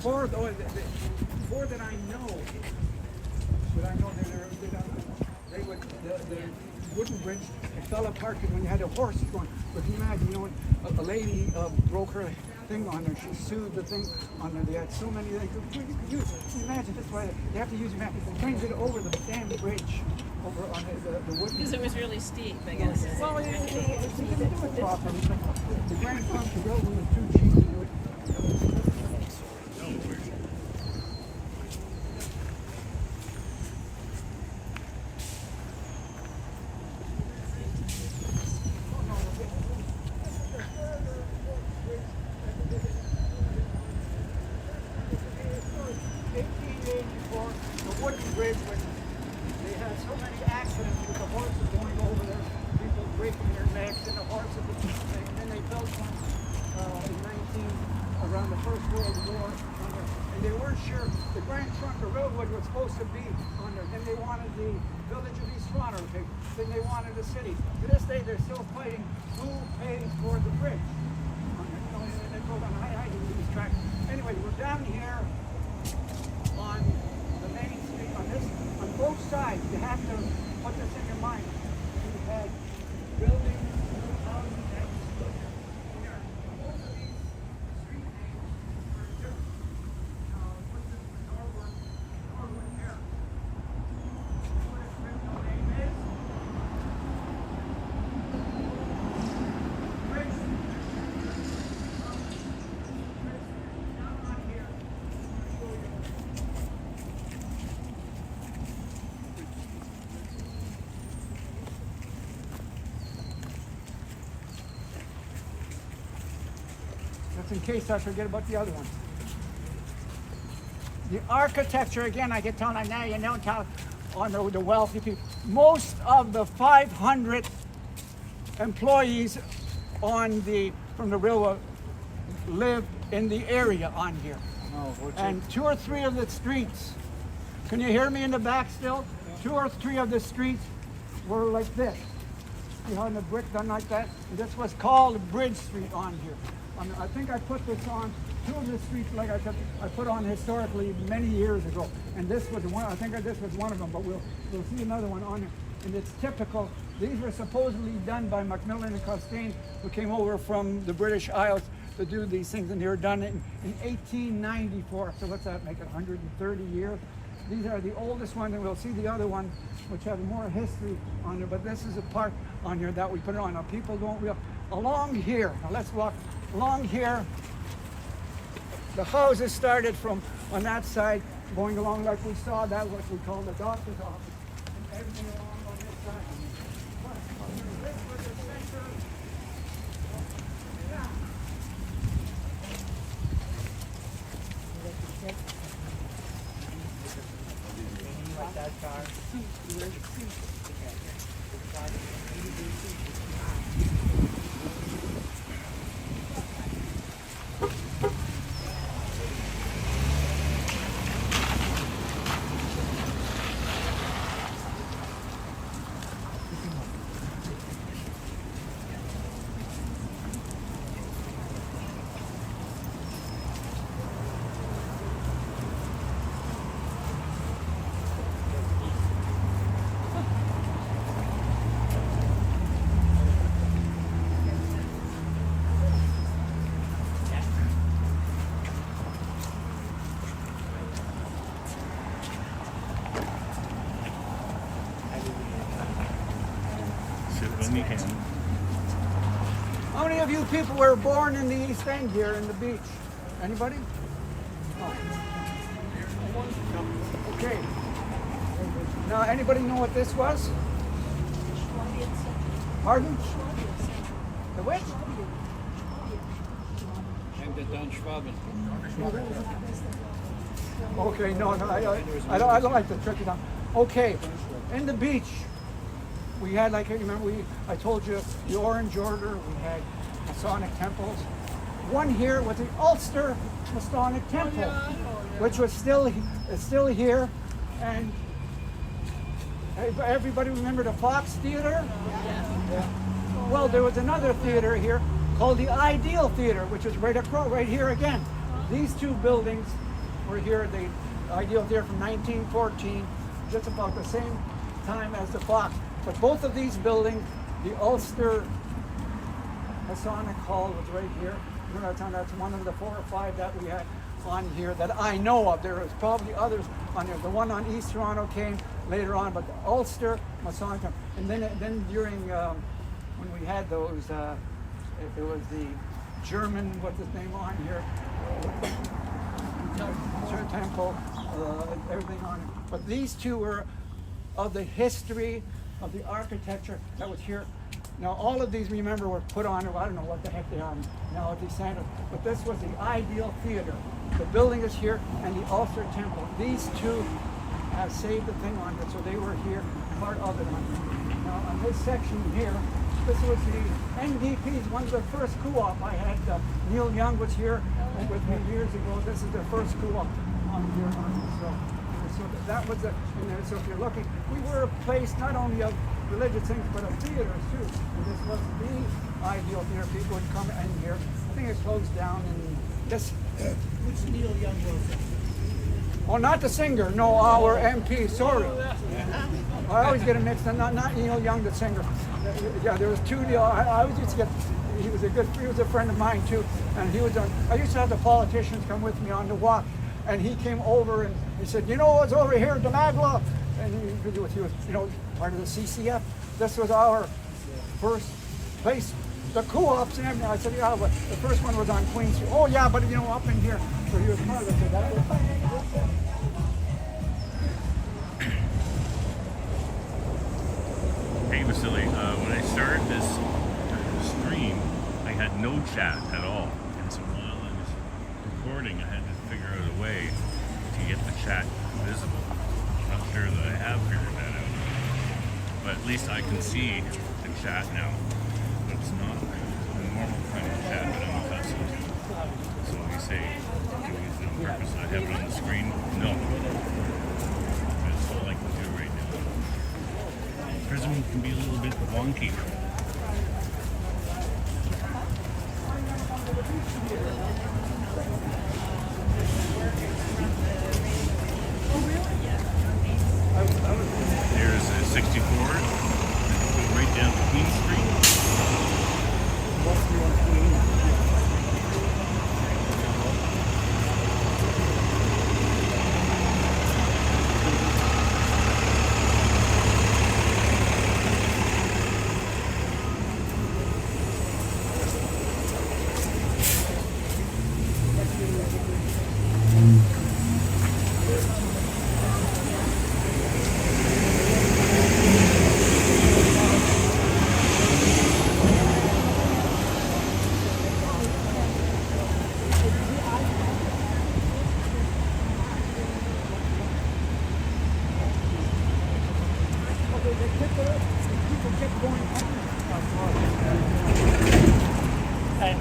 four, four that I know. But I know they would the wooden bridge. It fell apart when you had a horse going. But can you imagine, when a lady broke her thing on her, she sued the thing on her. They had so many things. You could use. Can you imagine this way? They have to use your map. Trying to get over the damn bridge over on the wooden. Because it was really steep, I guess. Well, you didn't do it properly. The Grand Trunk Railroad was too cheap to do it. No, we're 1884, the wooden bridge, when they had so many accidents with the horses going over there, people breaking their necks and the horses, and then they built one in around the First World War, and they weren't sure. The Grand Trunk Railroad was supposed to be on there. Then they wanted the village of East Toronto to pay. Then they wanted the city. To this day, they're still fighting who pays for the bridge. And they go on high to these tracks. Anyway, we're down here on the main street, on both sides. You have to put this in your mind. You had buildings, new houses, and here. Most of these street names were different. What's this Norwood here? What its original name is? Bridge. Down on here. I'll show you. That's in case I forget about the other one. The architecture, again, I get telling now, you don't tell on the wealthy people. Most of the 500 employees from the railroad live in the area on here. And 2 or 3 of the streets, can you hear me in the back still? 2 or 3 of the streets were like this. You know, the brick done like that. And this was called Bridge Street on here. I think I put this on 2 of the streets, like I said, I put on historically many years ago. And this was one, I think this was one of them, but we'll see another one on here. And it's typical. These were supposedly done by Macmillan and Costain, who came over from the British Isles to do these things, and they were done in 1894. So what's that make it, 130 years? These are the oldest ones, and we'll see the other one, which have more history on there. But this is a part on here that we put it on. Now people don't realize. Along here, now let's walk along here. The houses started from on that side, going along like we saw. That what we call the doctor's office, and everything along on this side. But this was the center. Yeah. Like that car. sit when we can. How many of you people were born in the East End here in the beach? Anybody? Oh. Okay. Now, anybody know what this was? Pardon? The which? Okay, no, I don't like to trick it out. Okay, in the beach, we had, like, remember I told you the Orange Order, we had Masonic temples. One here was the Ulster Masonic Temple, which was still here. And everybody remember the Fox Theater? Yeah. Well, there was another theater here called the Ideal Theater, which is right here again. These two buildings were here. The ideals there from 1914, just about the same time as the Fox. But both of these buildings, the Ulster Masonic Hall was right here. That's one of the 4 or 5 that we had on here that I know of. There was probably others on here. The one on East Toronto came later on, but the Ulster Masonic. And then during when we had those, it was the German, what's his name on here? Church Temple, everything on it. But these two were of the history of the architecture that was here. Now, all of these, remember, were put on, I don't know what the heck they are now, the Santa, but this was the ideal theater. The building is here, and the Ulster Temple. These two have saved the thing on it, so they were here, part of it on it. Now, on this section here, this was the NDP's, one of the first co-op I had. Neil Young was here with me years ago. This is the first co-op on here. So that was so if you're looking, we were a place not only of religious things, but of theaters too. And this was the ideal theater. People would come in here. I think it closed down in this. Which Neil Young was it? Oh, not the singer. No, our MP. Sorry. I always get it mixed up. Not Neil Young, the singer. Yeah, there was two. I always used to get. He was a friend of mine too, and he was on. I used to have the politicians come with me on the walk, and he came over and he said, "You know what's over here, Demagla?" And he was, part of the CCF. This was our first place. The co-ops and everything. I said, yeah, but the first one was on Queen Street. Oh yeah, but up in here. So he was part of it. That was Hey Vasily, when I started this stream, I had no chat at all. And so while I was recording, I had to figure out a way to get the chat visible. I'm not sure that I have figured that out. But at least I can see the chat now. But it's not the normal kind of chat that I'm accustomed to. So when you say, doing it on purpose, I have it on the screen? No. That's all I can do right now. Prism can be a little bit wonky. There's a 64, right down to Queen Street.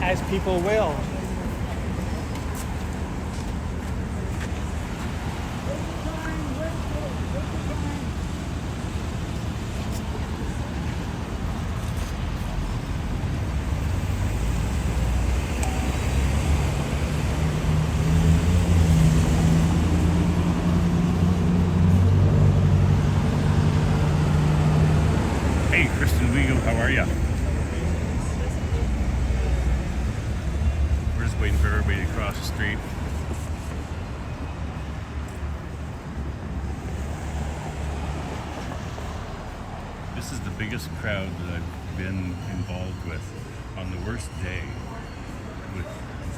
As people will. Hey, Kristen Wiegel, how are ya? We're just waiting for everybody to cross the street. This is the biggest crowd that I've been involved with on the worst day with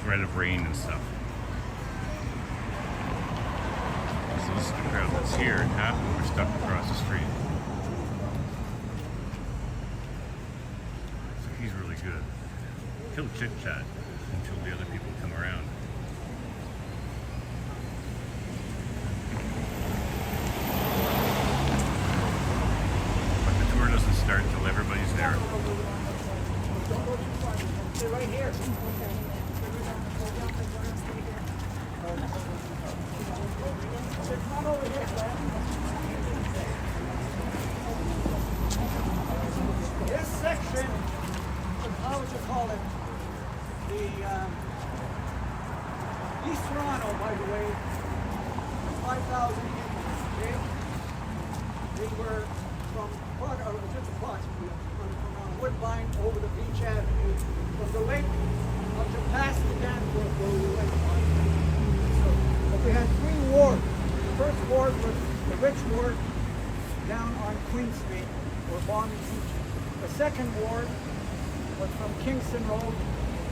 threat of rain and stuff. So this is the crowd that's here, and half of them are stuck across the street. So he's really good. He'll chit chat until the other people come around. But the tour doesn't start until everybody's there. Stay right here. Come over here, this section, how would you call it? The East Toronto, by the way, 5,000 Indians, okay? They were from just approximately from Woodbine over the Beach Avenue, from the lake up to past the Danforth where we went on. So, but we had 3 wards. The first ward was the rich ward down on Queen Street, where Bonnie teaches. The second ward was from Kingston Road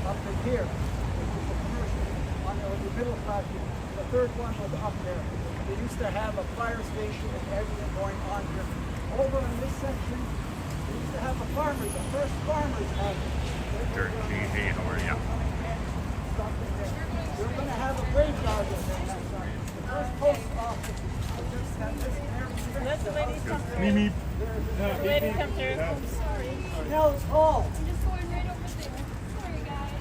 up to here, which was the commercial, on the middle class. The third one was up there. They used to have a fire station and everything going on here. Over in this section, they used to have the farmers, the first farmers had it. Dirk, hey, how are you? We're going to have a graveyard in there next time. The first post office was just that this area. Let the ladies come through. Mimi. The lady come through. I'm sorry. Snell's Hall. I'm just going right over there. Sorry, guys.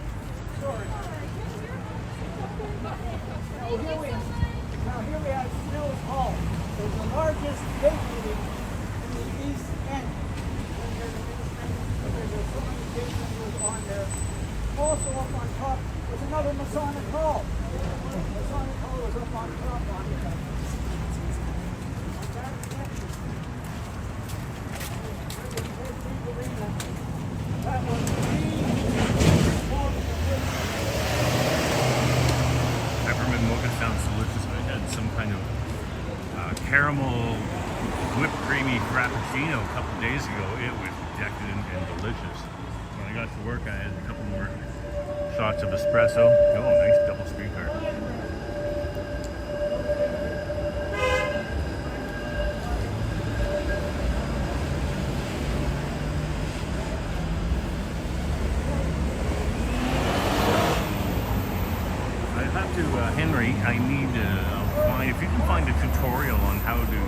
Sorry. Now here we have Snell's Hall. It's the largest bakery in the East End. There's so many bakeries on there. Also up on top was another Masonic Hall. Masonic Hall was up on top on that section. That was Peppermint mocha sounds delicious. I had some kind of caramel whipped creamy frappuccino a couple days ago. It was decadent and delicious. When I got to work, I had a couple more shots of espresso. Oh, nice double speaker. I have to, Henry, I need to find, if you can find a tutorial on how to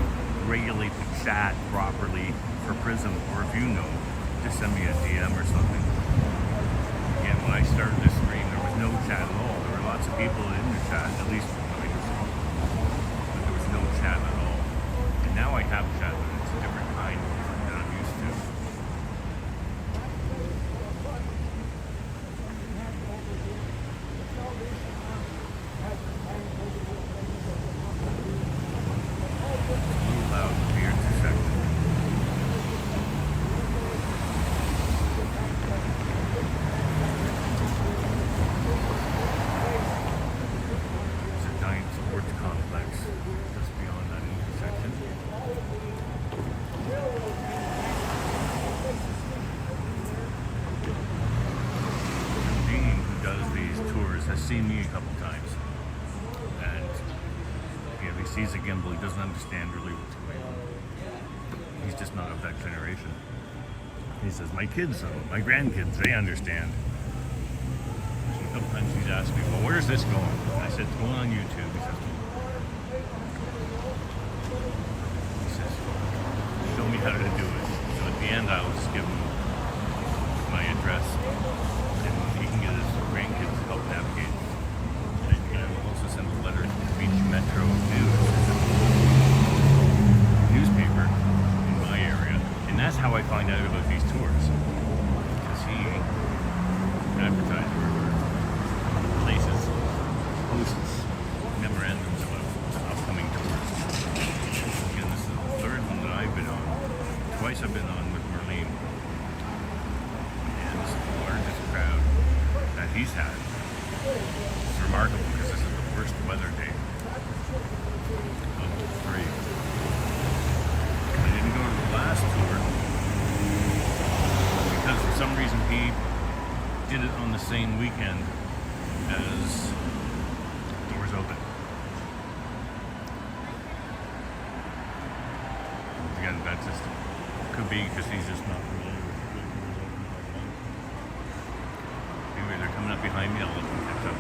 regulate the chat properly for Prism, or if you know, just send me a DM or something. Again, when I started this stream, there was no chat at all. There were lots of people in the chat, at least when I just saw, but there was no chat at all. And now I have chat, but it's a different kind that I'm used to. A little loud here, 2 seconds. It's a giant sports complex just beyond that intersection. Dean, who does these tours, has seen me a couple times. And if he sees a gimbal, he doesn't understand really what's going on. He's just not of that generation. He says, my kids, my grandkids, they understand. So a couple times he's asked me, well, where's this going? And I said, it's going on YouTube. He says, show me how to do it. So at the end, I'll just give him my address, and he can get his grandkids to help navigate. And I will also send a letter to the Beach Metro News, newspaper in my area, and that's how I find out about these tours. Because he advertises or places, posts memorandums about upcoming tours. Again, this is the third one that I've been on. Twice I've been on with Merlene. And this is the largest crowd that he's had. It's remarkable because this is the worst weather day of the 3. I didn't go to the last tour because for some reason he did it on the same weekend as Doors Open. Again, that just could be because he's just not familiar with Doors Open. Anyway, they're coming up behind me. I'll let them catch up.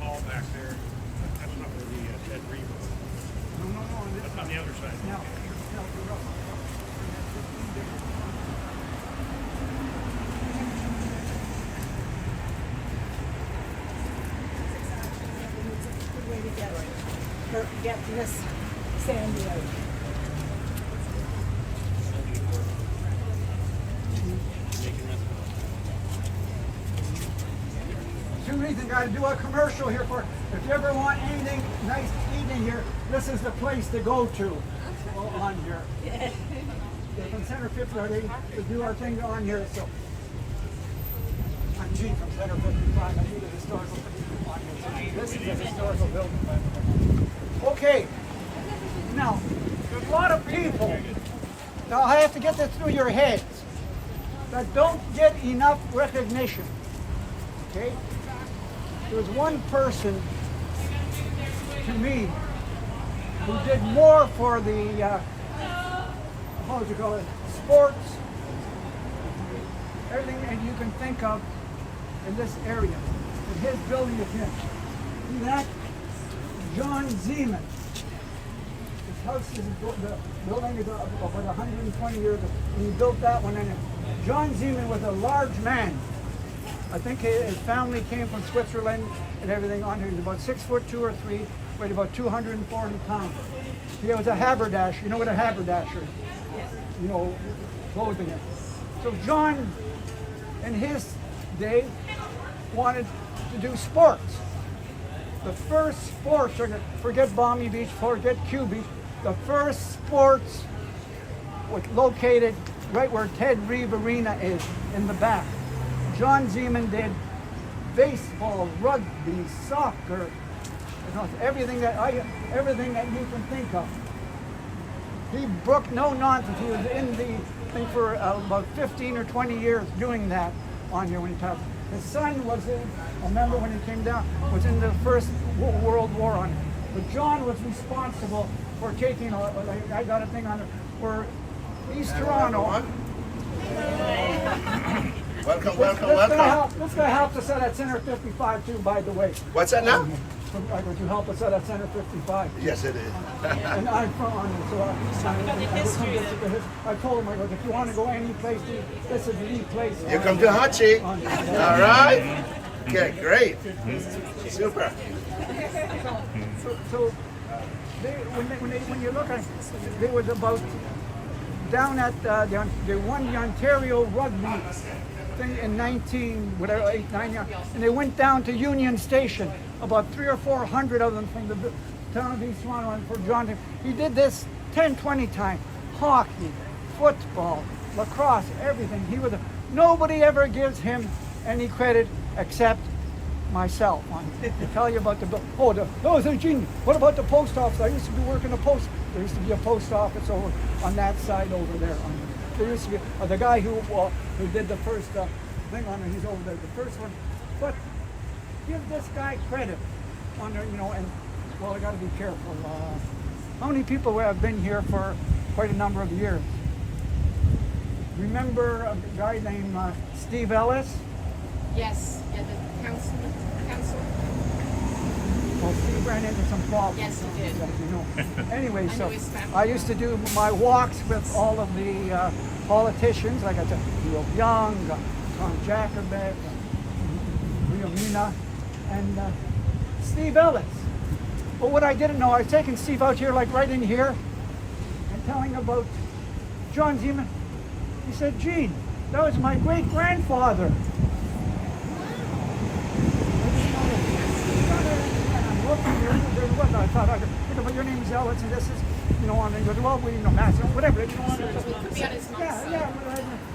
Hall back there. That's not where the Ted Reeve was. That's on the other side. Now, you're up. getting this sandy out. Two reasons, got to do a commercial here for, if you ever want anything nice to eat in here, this is the place to go to on here. They're from Center 50, they do our thing on here, so. I'm Gene from Center 55, I do the historical thing on here. This is a historical building, by the way. Okay, now, there's a lot of people, now I have to get this through your heads, that don't get enough recognition, okay? There was one person to me who did more for the, what would you call it, sports, everything that you can think of in this area. And his building is here. See that? John Zeman. His house is, the building is about 120 years old. And he built that one. And John Zeman was a large man. I think his family came from Switzerland and everything on here. He's about 6'2" or 3", weighed about 240 pounds. He was a haberdasher. You know what a haberdasher is? You know, clothing it. So John, in his day, wanted to do sports. The first sports, forget Balmy Beach, forget Q Beach, the first sports was located right where Ted Reeve Arena is, in the back. John Zeman did baseball, rugby, soccer, everything that you can think of. He broke no nonsense. He was in the thing for about 15 or 20 years doing that on here when he passed. His son was in, I remember when he came down, was in the First World War on it. But John was responsible for taking, I got a thing on it, for East Toronto. Welcome. This guy helped us out at Center 55 too, by the way. What's that now? Would you help us out at Center 55? Yes, it is. And I'm from on it, so I told him, I go, if you want to go any place, this is the place. You come to Hachi. All right. Okay, great. Super. So when you look at it, they was about down at they won the Ontario rugby thing in 8, 9 years, and they went down to Union Station. About 300 or 400 of them from the town of East Toronto, and for John, he did this 10, 20 times. Hockey, football, lacrosse, everything. Nobody ever gives him any credit except myself. To tell you about Gene, what about the post office? I used to be working the post. There used to be a post office over on that side over there. There used to be the guy who did the first thing on it. He's over there, the first one. But give this guy credit on there, and well, I got to be careful. How many people have been here for quite a number of years? Remember a guy named Steve Ellis? Yes, yeah, the council. Well, Steve ran into some problems. Yes, he did. Anyway, I so know his family. I used to do my walks with all of the politicians, like I said, Neil Young, Tom Jacobet, Rio Mina, and Steve Ellis. But what I didn't know, I was taking Steve out here, like right in here, and telling about John Zeman. He said, Gene, that was my great-grandfather. I thought, but your name is Ellis, and this is, and he goes, well, whatever.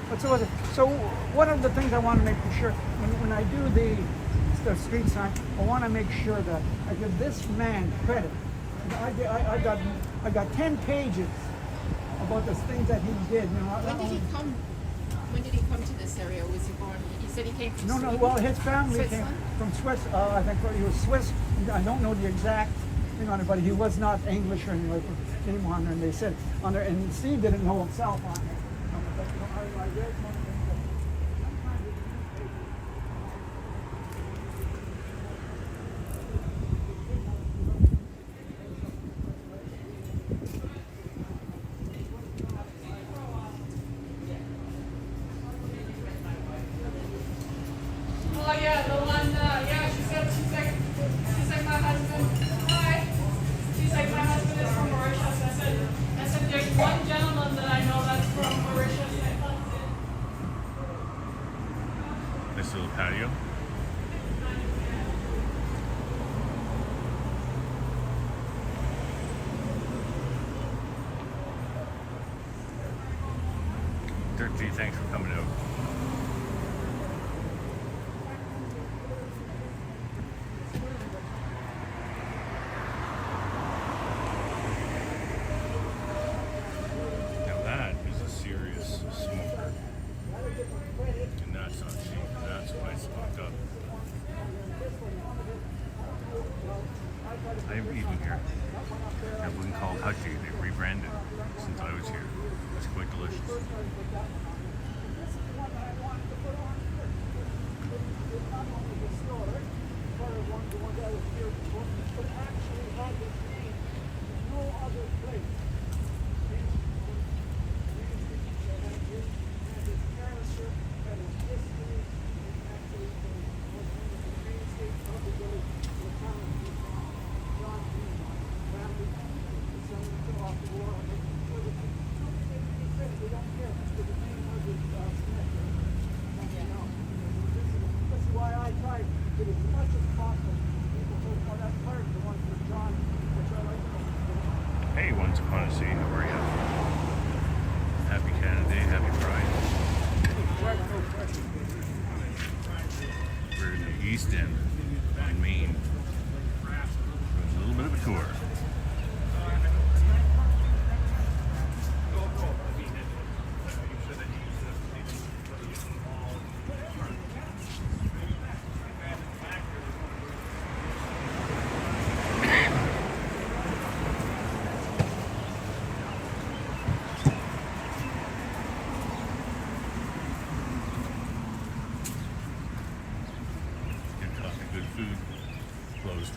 But so one of the things I want to make sure, when I do the street sign, I want to make sure that I give this man credit. I got 10 pages about the things that he did. When did he come to this area? Was he born? You said he came from Sweden? No, well, his family came from Swiss. I think he was Swiss. I don't know the exact thing on it, but he was not English or anything. Came on there, and they said on there, and Steve didn't know himself on there. I read one thing that sometimes Oh yeah, the one. Yeah, she's like my husband. Hi. She's like my patio. Dirt G, thanks for coming out. Now that is a serious smoker. And that's not cheap. That's why it's fucked up. I have eaten here. They have one called Hushy. They rebranded since I was here. It's quite delicious. Hey, once upon a sea, how are you? Happy Canada Day, happy Pride. We're in the East End, in Maine. It's a little bit of a tour. Good coffee, good food. Closed.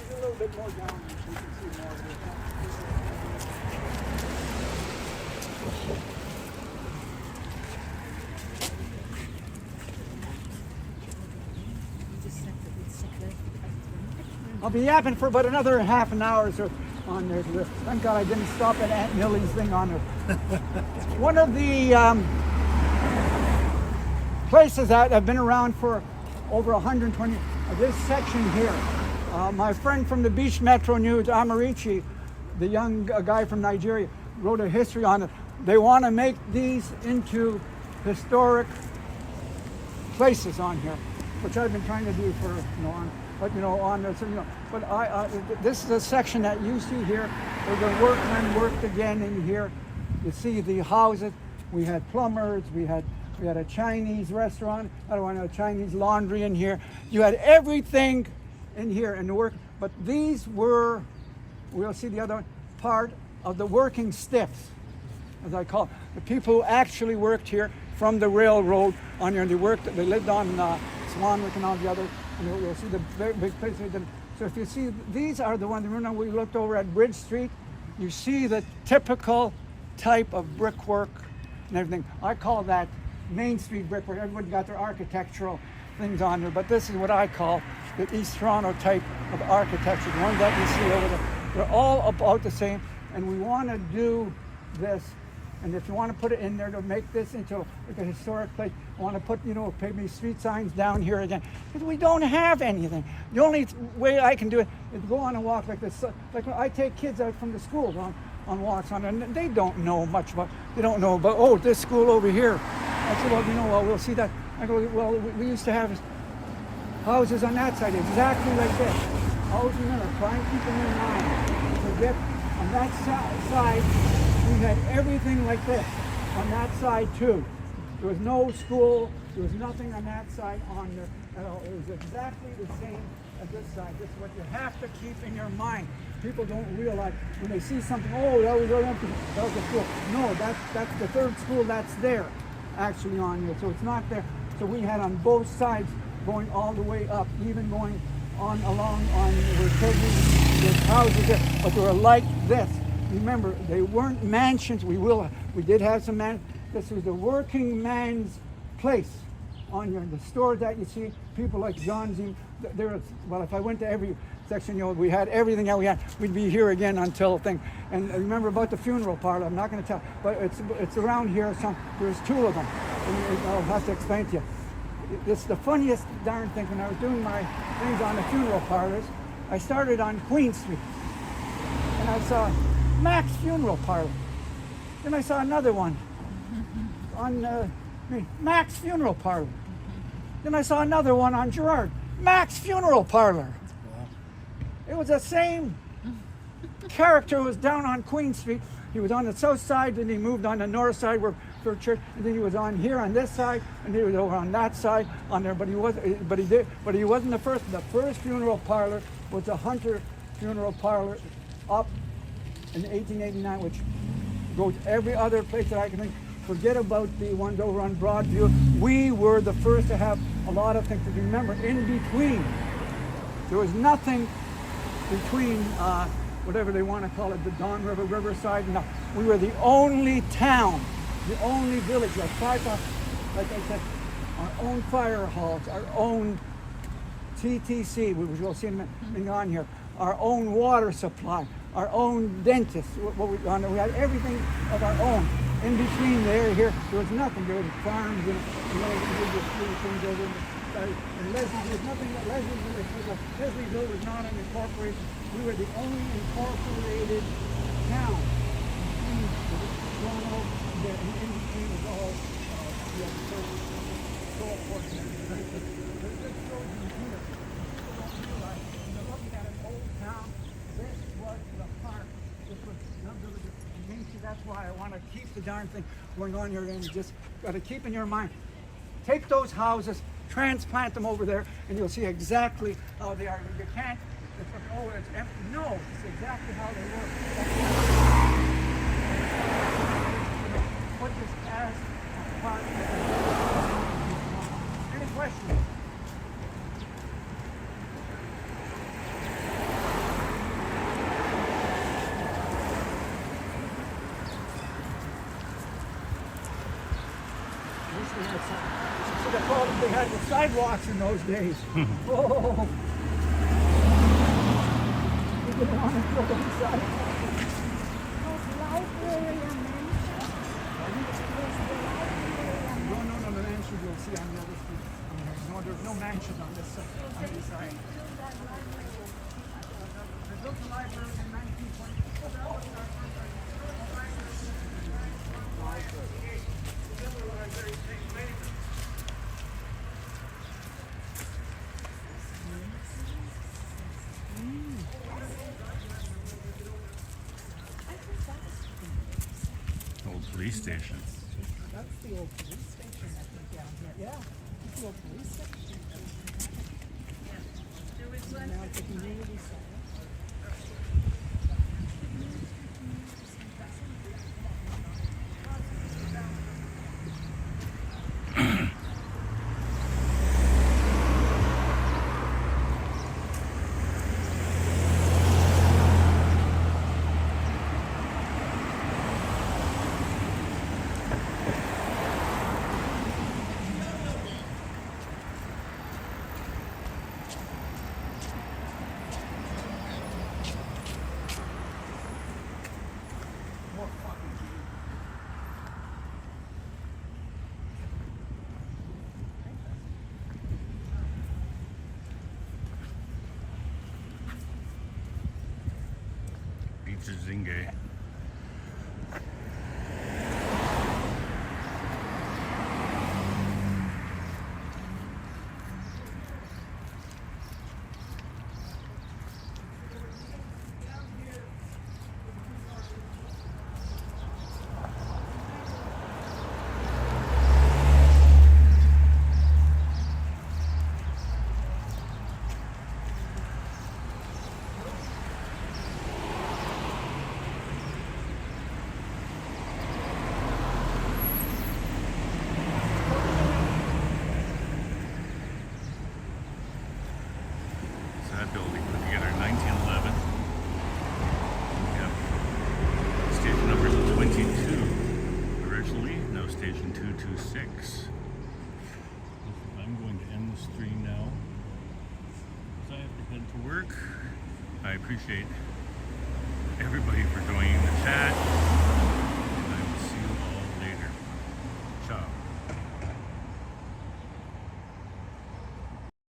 A little bit more down, so you can see more of it. I'll be yapping for about another half an hour or so on there. Thank God I didn't stop at Aunt Millie's thing on there. One of the places that have been around for over 120, this section here. My friend from the Beach Metro News, Amarichi, the young guy from Nigeria, wrote a history on it. They want to make these into historic places on here, which I've been trying to do for, on this, but this is a section that you see here where the workmen worked again in here. You see the houses. We had plumbers. We had a Chinese restaurant. I don't want a Chinese laundry in here. You had everything in here in the work. But these were, we'll see the other part of the working stiffs, as I call it. The people who actually worked here from the railroad on here. They lived on Swanwick and all the other. And we'll see the very big place. So if you see, these are the ones. Remember we looked over at Bridge Street? You see the typical type of brickwork and everything. I call that Main Street brickwork. Everybody got their architectural things on there, but this is what I call the East Toronto type of architecture. The ones that you see over there, they're all about the same, and we want to do this. And if you want to put it in there to make this into like a historic place, I want to put, maybe street signs down here again, because we don't have anything. The only way I can do it is go on a walk like this. Like when I take kids out from the schools on walks on, and they don't know much about. They don't know about this school over here. I said, we'll see that. I go, well, we used to have houses on that side exactly like this. Always remember, try and keep them in mind. Forget on that side. We had everything like this on that side too. There was no school, there was nothing on that side on there at all. It was exactly the same as this side. This is what you have to keep in your mind. People don't realize when they see something, that was a school. No, that's the third school that's there actually on here. So it's not there. So we had on both sides going all the way up, even going on along on where there's houses there, but they were like this. Remember, they weren't mansions. We did have some this was the working man's place. On the stores that you see, people like John Z. Well, if I went to every section, we had everything that we had. We'd be here again until thing. And remember about the funeral parlor. I'm not going to tell, but it's around here. There's two of them. And I'll have to explain to you. It's the funniest darn thing. When I was doing my things on the funeral parlors, I started on Queen Street, and I saw Mac's Funeral Parlor. Then I saw another one on Mac's Funeral Parlor. Then I saw another one on Gerard, Mac's Funeral Parlor. It was the same character who was down on Queen Street. He was on the south side, then he moved on the north side where for church, and then he was on here on this side, and he was over on that side on there. But he wasn't the first. The first funeral parlor was the Hunter Funeral Parlor up in 1889, which goes every other place that I can think. Forget about the ones over on Broadview. We were the first to have a lot of things. But remember, in between, there was nothing between whatever they want to call it, the Don River, Riverside. No, we were the only town, the only village, like I said, our own fire halls, our own TTC, which we'll see in a minute, on here, our own water supply, our own dentist. We had everything of our own. In between here, there was nothing. There was farms and things over in Leslie. There was nothing that Leslieville was not an incorporation. We were the only incorporated town. Toronto, in between was all so important. Looking at an old town, this was the park. This was the village. That's why I want to keep the darn thing going on here, and you just got to keep in your mind. Take those houses, transplant them over there, and you'll see exactly how they are. You can't, it's empty. No, it's exactly how they were. Put this as a part of it. Any questions? So the problem they had with sidewalks in those days. Oh. You didn't want to go on the sidewalk. No, the mansion you'll see on the other street. No, there's no mansions on this side. On this side. They built the library in 1920. Old police station. That's the old police station, I think, down here. Yeah, it's the old police station. Now it's a community center. Zinge. to work. I appreciate everybody for joining the chat.